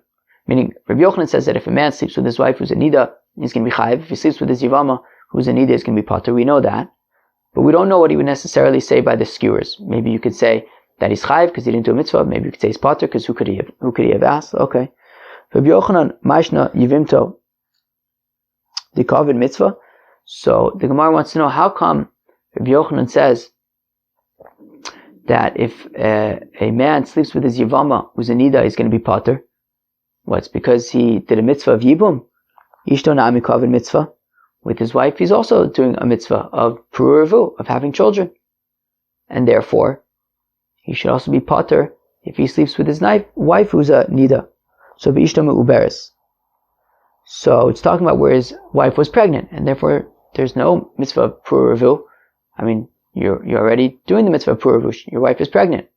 says that if a man sleeps with his wife who's a nida, he's going to be chayiv. If he sleeps with his yivama who's a nida, he's going to be pater. We know that. But we don't know what he would necessarily say by the skewers. Maybe you could say that he's chayiv because he didn't do a mitzvah. Maybe you could say he's pater because who could he have asked? Okay. Rabbi Yochanan, Mashna Yivimto, the Korban mitzvah. So the Gemara wants to know how come Rabbi Yochanan says that if a man sleeps with his yivama who's a nida, he's going to be pater. What's because he did a mitzvah of yibum? Ishto na'ami korban mitzvah. With his wife, he's also doing a mitzvah of pruruvu, of having children. And therefore, he should also be pater if he sleeps with his wife who's a nida. So v'ishto me'uberes. So it's talking about where his wife was pregnant, and therefore there's no mitzvah of pruruvu. I mean, you're already doing the mitzvah of pruruvu. Your wife is pregnant.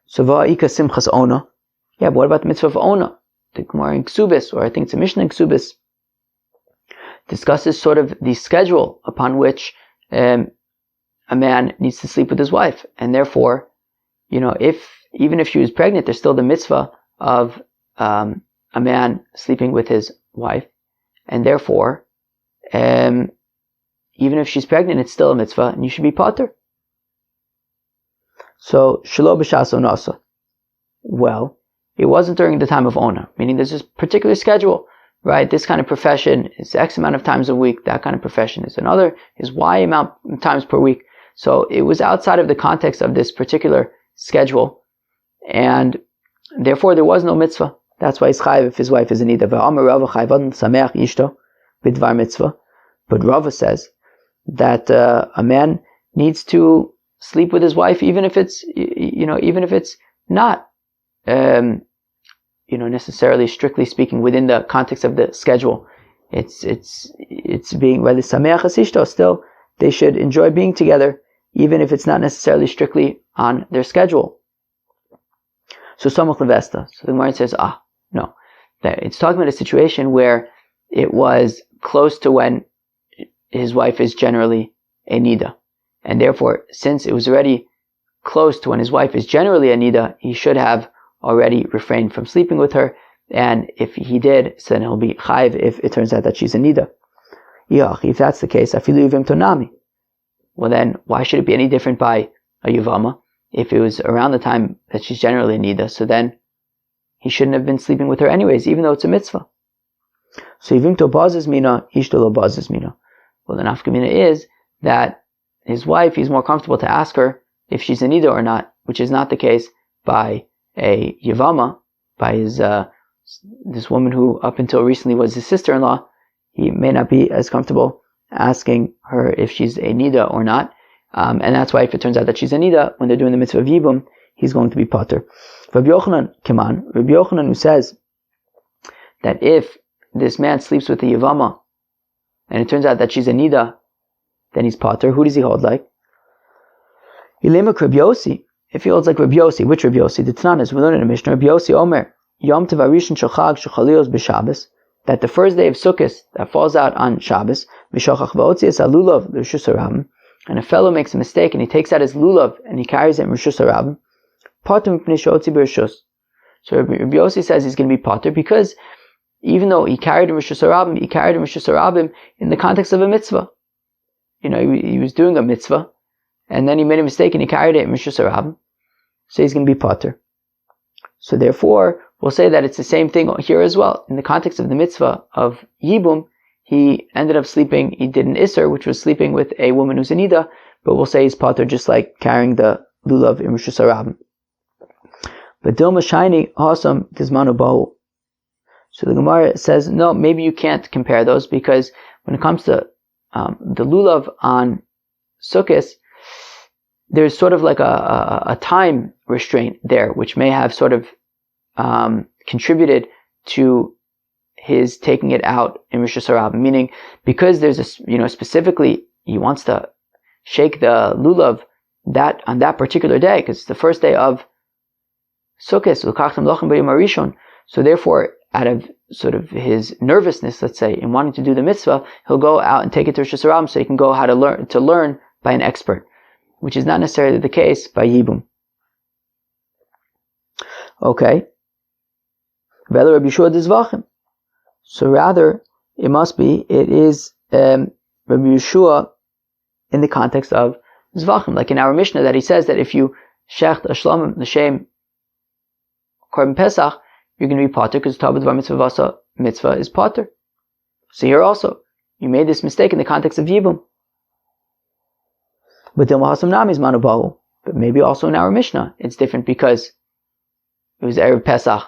So va'ika simchas ona. Yeah, but what about the mitzvah of ona? The Gemara in Ksubis, or I think it's a Mishnah in Ksubis, discusses sort of the schedule upon which a man needs to sleep with his wife, and therefore, even if she was pregnant, there's still the mitzvah of a man sleeping with his wife, and therefore, even if she's pregnant, it's still a mitzvah, and you should be pater. So, shelo b'shas onasa. Well, it wasn't during the time of ona, meaning there's this particular schedule, right? This kind of profession is X amount of times a week, that kind of profession is Y amount of times per week. So it was outside of the context of this particular schedule, and therefore there was no mitzvah. That's why he's chayiv if his wife is in nida. But Rava says that a man needs to sleep with his wife even if it's not necessarily strictly speaking within the context of the schedule. It's being rather sameach asishto. Still, they should enjoy being together even if it's not necessarily strictly on their schedule. So samach levesta. So the Gemara says, no, that it's talking about a situation where it was close to when his wife is generally a nida. And therefore, since it was already close to when his wife is generally a nida, he should have already refrained from sleeping with her. And if he did, so then he'll be chayiv if it turns out that she's a nida. If that's the case, afilu yivim tonami. Well then, why should it be any different by a yivama? If it was around the time that she's generally a nida, so then he shouldn't have been sleeping with her anyways, even though it's a mitzvah. So yivim to bazes mina, ishto lo bazes mina. Well, the nafkamina is that his wife, he's more comfortable to ask her if she's a nida or not, which is not the case by a yivama, by his this woman who up until recently was his sister-in-law. He may not be as comfortable asking her if she's a nida or not, and that's why if it turns out that she's a nida, when they're doing the mitzvah of yibum, he's going to be pater. Rabbi Yochanan, who says that if this man sleeps with a yivama, and it turns out that she's a nida, then he's pater. Who does he hold like? Ilema Rabbi Yossi. If he holds like Rabbi Yossi, which Rabbi Yossi? The Tananas, we learn in the Mishnah, Rabbi Yossi Omer, Yom Tov Arishin Shachag Shechalios B'Shabbos, that the first day of Sukkot that falls out on Shabbos, V'Shachach V'Otzias Alulav Rishus Harabim, and a fellow makes a mistake and he takes out his lulav and he carries it in Rishus Harabim, Pater Mipnei She'otzi B'Rishus. So Rabbi Yossi says he's going to be pater because even though he carried in Rishus Harabim, he carried in Rishus Harabim in the context of a mitzvah. You know, he was doing a mitzvah, and then he made a mistake and he carried it in Rishus Harabim, so he's going to be pater. So therefore, we'll say that it's the same thing here as well. In the context of the mitzvah of Yibum, he ended up sleeping, he did an Isser, which was sleeping with a woman who's a nida, but we'll say he's pater just like carrying the lulav in Rishus Harabim. But Dilma Shaini Hasam Gizmanu Bahu. So the Gemara says, no, maybe you can't compare those, because when it comes to the lulav on Sukkot, there's sort of like a time restraint there, which may have sort of contributed to his taking it out in Rishus Harabim. Meaning, because there's specifically he wants to shake the lulav that on that particular day, because it's the first day of Sukkot. So therefore, out of sort of his nervousness, let's say, in wanting to do the mitzvah, he'll go out and take it to Rishus Harabim so he can go how to learn by an expert, which is not necessarily the case by Yibum. Okay. So rather, it is Rabbi Yeshua in the context of Zvachim, like in our Mishnah that he says that if you shecht a shlamim l'shem Korban pesach, you're going to be pater because Tabud Var Mitzvah Vasa mitzvah is pater. So here also, you made this mistake in the context of Yibum. But maybe also in our Mishnah, it's different because it was Erev Pesach,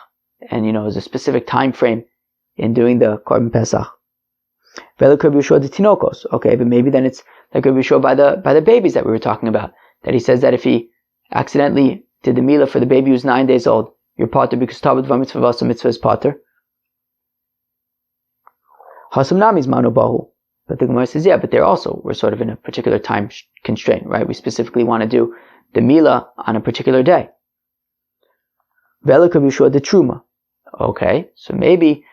and it was a specific time frame in doing the Korban Pesach. Okay, but maybe then it's like Rabbi Yeshua by the babies that we were talking about. That he says that if he accidentally did the milah for the baby who's 9 days old, you're pater because Tabud Var Mitzvah Vasa mitzvah is pater. Hasam Nami is Manu Bahu. But the Gemara says, yeah, but there also, we're sort of in a particular time constraint, right? We specifically want to do the milah on a particular day. Rabbi Yeshua the Truma. Okay, so maybe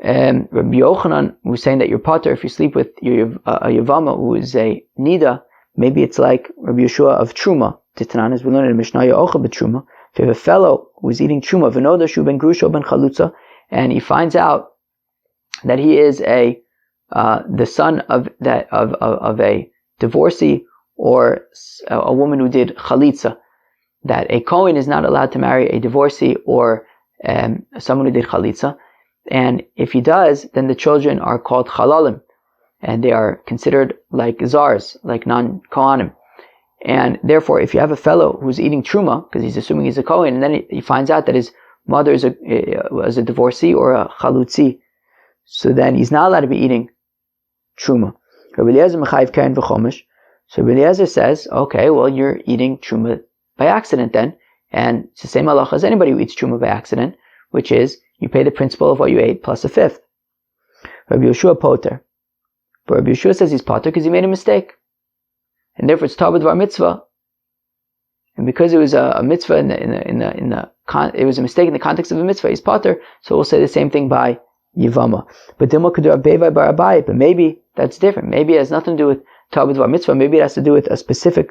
Rabbi Yochanan was saying that you're pater if you sleep with a Yavama who is a Nida. Maybe it's like Rabbi Yeshua of Truma. Titanan, as we learned in Mishnah Yocha b'Truma. If you have a fellow who's eating Truma, v'noda shu ben grusho ben chalutza, and he finds out that he is the son of a divorcee or a woman who did chalitza, that a Kohen is not allowed to marry a divorcee or someone who did chalitza, and if he does, then the children are called chalalim, and they are considered like zars, like non-Kohanim. And therefore, if you have a fellow who's eating truma, because he's assuming he's a Kohen, and then he finds out that his mother is a divorcee or a chalutzi, so then he's not allowed to be eating truma. Rabbi Eliezer mechayiv keren v'chomish. So Rabbi Eliezer says, okay, well, you're eating truma by accident then, and it's the same halacha as anybody who eats truma by accident, which is you pay the principal of what you ate plus a fifth. Rabbi Yeshua poter, but Rabbi Yeshua says he's poter because he made a mistake, and therefore it's tabud var mitzvah, and because it was a mitzvah it was a mistake in the context of a mitzvah, he's poter. So we'll say the same thing by Yivama. But Dilma could do Beva Bar Abai, but maybe that's different. Maybe it has nothing to do with Ta'ah B'Dvar Mitzvah. Maybe it has to do with a specific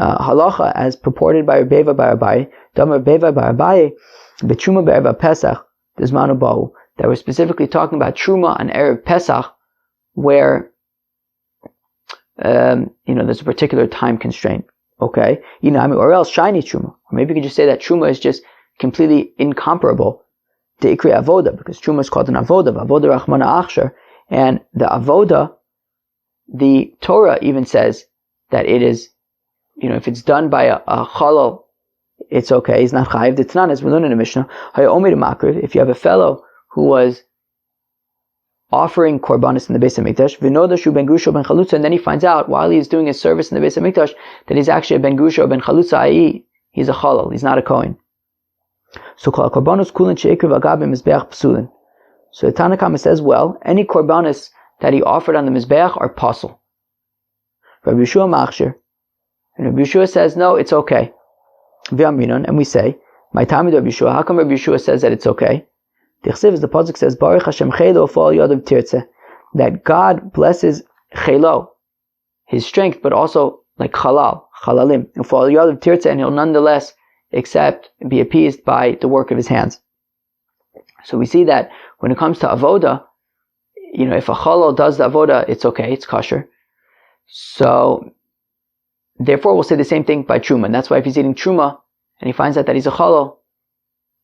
halacha as purported by Beva Bar Abai. Damar Beva Bar Abai, B'Truma Be'erev Pesach, Dizmanu Ba'u, that we're specifically talking about Truma on Erev Pesach, where there's a particular time constraint. Okay? Or else shiny Truma. Or maybe you could just say that Truma is just completely incomparable to Ikri Avoda, because Truma is called an Avoda, Avoda Rachmana Achsher, and the Avoda, the Torah even says that it is, if it's done by a chalal, it's okay, he's not chayiv. The Tanan, as we learn in the Mishnah, if you have a fellow who was offering korbanos in the Beis HaMikdash, v'noda shu ben grusha ben chalutza, and then he finds out while he's doing his service in the Beis HaMikdash that he's actually a ben grusha or ben chalutza, i.e. he's a chalal, he's not a kohen. So korbanos kulin sheikriv agabim mizbeach psulin. So the Tanna Kama says, well, any korbanos that he offered on the mizbeach are pasul. Rabbi Yeshua machshir, and Rabbi Yeshua says, no, it's okay. V'amrinon, and we say, my time with Rabbi Yeshua, how come Rabbi Yeshua says that it's okay? The Chsiv, the Pasuk says, Baruch Hashem chelo fa'al yadav tirtzeh, that God blesses chelo, his strength, but also like chalalim, and fa'al yadav tirtzeh, and he'll nonetheless be appeased by the work of his hands. So we see that when it comes to avoda, if a chalal does the avoda, it's okay, it's kosher. So therefore, we'll say the same thing by truma, and that's why if he's eating truma and he finds out that he's a chalal,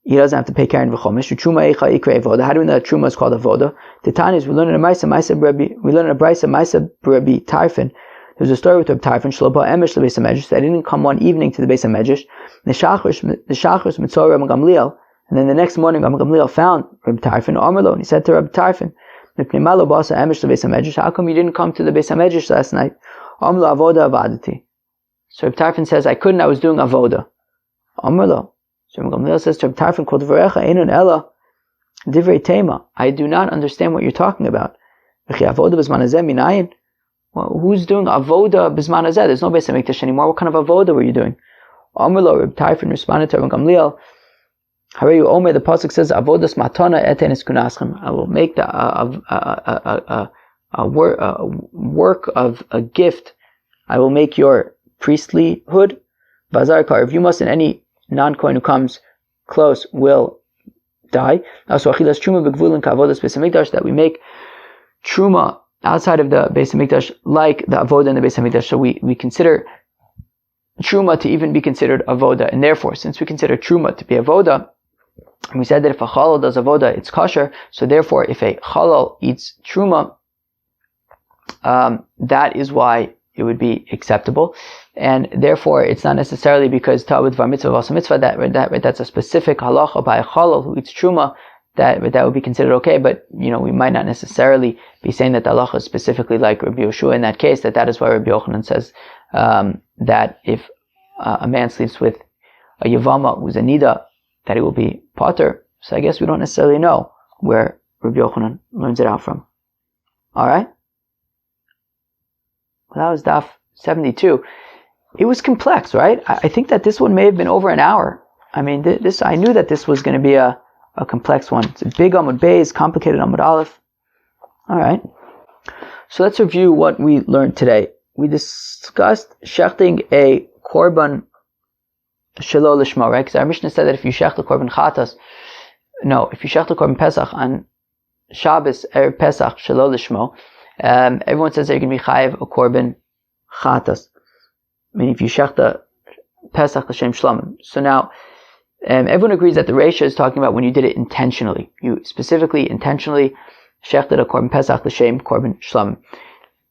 he doesn't have to pay karen v'chomesh. Truma eicha ikre avoda. How do we know that truma is called avoda? The Tanya is we learn in a brisa Maisa Rabbi Tarfon. There's a story with Rabbi Tarfon. Shloba emesh lebeis hamedrash. That didn't come one evening to the Beis HaMedrash. The shachris mitzvah Rabbi Gamliel, and then the next morning Rabbi Gamliel found Rabbi Tarfon. Amarlo, and he said to Rabbi Tarfon, how come you didn't come to the Beis HaMedrash last night? Amlo avoda avadati. So Rabbi Tarfon says, I couldn't, I was doing avoda. Amarlo. So Rabbi Gamliel says to Rabbi Tarfon, Kol dvarecha einun ela divrei tema. I do not understand what you're talking about. Avoda b'zman hazeh minayin? Well, who's doing avoda b'zman hazeh? There's no Beis HaMikdash anymore. What kind of avoda were you doing? Amarlo, Rabbi Tarfon responded to Rabbi Gamliel, Harayu Omer, the pasuk says, avodas matana etenis kunaschem. I will make a work of a gift. I will make your priestlyhood. Bazar karv. You must, and any non-kohen who comes close will die. Also, achilas truma begvulin kavodas Beis HaMikdash, that we make truma outside of the Beis HaMikdash like the avoda in the Beis HaMikdash. So we consider truma to even be considered avoda, and therefore, since we consider truma to be avoda, and we said that if a chalal does avoda, it's kosher. So therefore, if a chalal eats truma, that is why it would be acceptable. And therefore, it's not necessarily because ta'ah b'dvar mitzvah v'asa mitzvah that's a specific halacha by a chalal who eats truma that would be considered okay. But we might not necessarily be saying that the halacha is specifically like Rabbi Yoshua in that case. That is why Rabbi Yochanan says that if a man sleeps with a yavama who's a nida, that it will be potter. So I guess we don't necessarily know where Rabbi Yochanan learns it out from. Alright? Well, that was daf 72. It was complex, right? I think that this one may have been over an hour. I mean, I knew that this was going to be a complex one. It's a big Amud Beis, complicated Amud Aleph. Alright. So let's review what we learned today. We discussed shechting a korban shelo lishmo, right? Because our Mishnah said that if you shech a korban chatas, if you shech a korban pesach on shabbis erev pesach shelo lishmo, everyone says that you're going to be chayiv a korban chatas. I mean, if you shech the pesach l'shem shlamim. So now, everyone agrees that the Reisha is talking about when you did it intentionally. You specifically, intentionally shechted a korban pesach l'shem korban shlamim.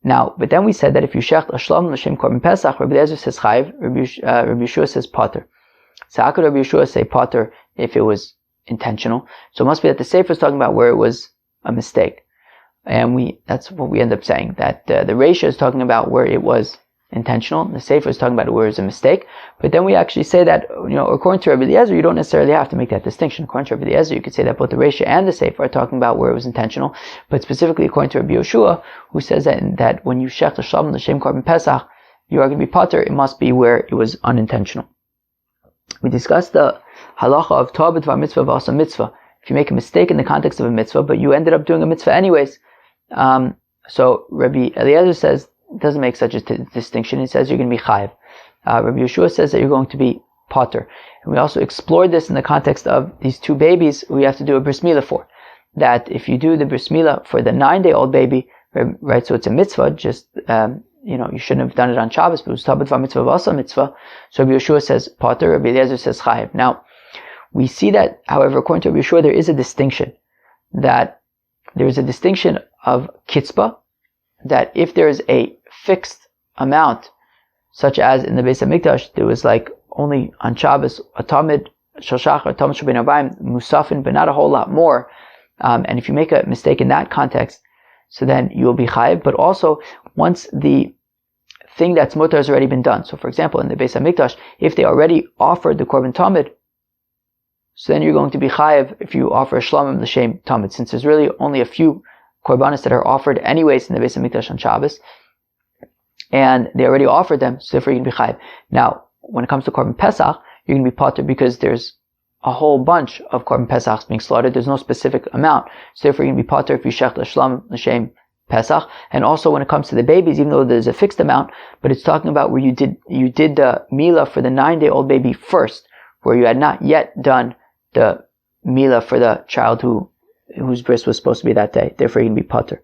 Now, but then we said that if you shecht a shlamim l'shem korban pesach, Rabbi Eliezer says chayiv, Rabbi Yeshua says potter. So how could Rabbi Yeshua say potter if it was intentional? So it must be that the Sefer is talking about where it was a mistake. And that's what we end up saying, that the Reisha is talking about where it was intentional. The Sefer is talking about where it was a mistake. But then we actually say that, according to Rabbi Eliezer, you don't necessarily have to make that distinction. According to Rabbi Eliezer, you could say that both the Reisha and the Sefer are talking about where it was intentional. But specifically according to Rabbi Yoshua, who says that when you shech the shlamim l'shem korban pesach, you are going to be potter, it must be where it was unintentional. We discussed the halacha of ta'ah b'dvar mitzvah v'asa mitzvah. if you make a mistake in the context of a mitzvah, but you ended up doing a mitzvah anyways. So Rabbi Eliezer says it doesn't make such a distinction. He says you're going to be chayiv. Rabbi Yeshua says that you're going to be potter. And we also explored this in the context of these two babies who you have to do a bris milah for. That if you do the bris milah for the 9-day-old baby, right, so it's a mitzvah, just, you shouldn't have done it on Shabbos, but it was tabut va-mitzvah v'asa mitzvah. So Rabbi Yeshua says potter, Rabbi Eliezer says chayiv. Now, we see that, however, according to Rabbi Yeshua, there is a distinction. That there is a distinction of kitzbah, that if there is a fixed amount, such as in the Beis HaMikdash, there was like only on Shabbos, a tamid, shel shachar, tamid shel bein arbaim, musafin, but not a whole lot more. And if you make a mistake in that context, so then you will be chayiv. But also, once the thing that's mutar has already been done. So for example, in the Beis HaMikdash, if they already offered the Korban Tamid, so then you're going to be chayiv if you offer a shlamim l'shem Tamid, since there's really only a few korbanos that are offered anyways in the Beis HaMikdash on Shabbos, and they already offered them, so therefore you're going to be chayiv. Now, when it comes to Korban Pesach, you're going to be potter because there's a whole bunch of Korban Pesachs being slaughtered. There's no specific amount, so therefore you're going to be potter if you shech l'shlamim l'shem Pesach. And also when it comes to the babies, even though there's a fixed amount, but it's talking about where you did the milah for the 9-day-old baby first, where you had not yet done the milah for the child whose bris was supposed to be that day. Therefore, you're going to be potter,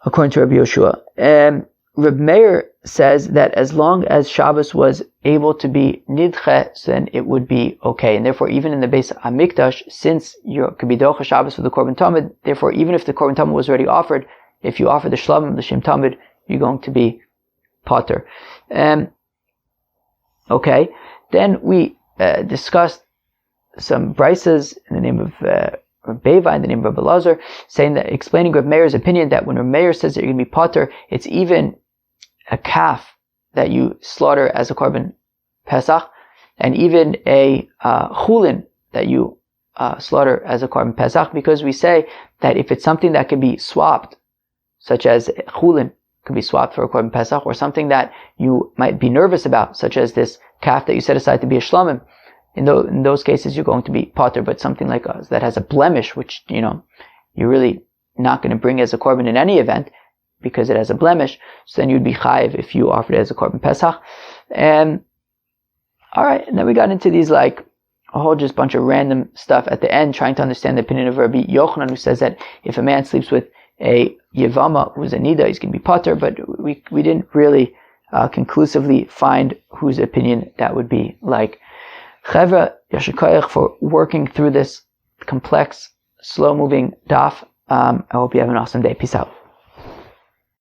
according to Rabbi Yoshua. Reb Meir says that as long as Shabbos was able to be nidche, then it would be okay. And therefore, even in the Beis HaMikdash, since you could be docha Shabbos for the Korban Tamid, therefore, even if the Korban Tamid was already offered, if you offer the shlamim, the shem Tamid, you're going to be potter. Okay. Then we discussed some brises in the name of Reb Beva, in the name of Reb Elazar, explaining Reb Meir's opinion that when Reb Meir says that you're going to be potter, it's even a calf that you slaughter as a Korban Pesach, and even a chulin that you slaughter as a Korban Pesach, because we say that if it's something that can be swapped, such as chulin could be swapped for a Korban Pesach, or something that you might be nervous about, such as this calf that you set aside to be a shlamim, in those cases you're going to be potter. But something like that has a blemish, which you're really not going to bring as a korban in any event because it has a blemish, so then you'd be chayiv if you offered it as a korban pesach. And alright, and then we got into these like a whole just bunch of random stuff at the end, trying to understand the opinion of Rabbi Yochanan, who says that if a man sleeps with a yevama who's a nida, he's going to be potter. But we didn't really conclusively find whose opinion that would be. Like, Chevra, Yasher Koach for working through this complex, slow-moving daf. I hope you have an awesome day. Peace out.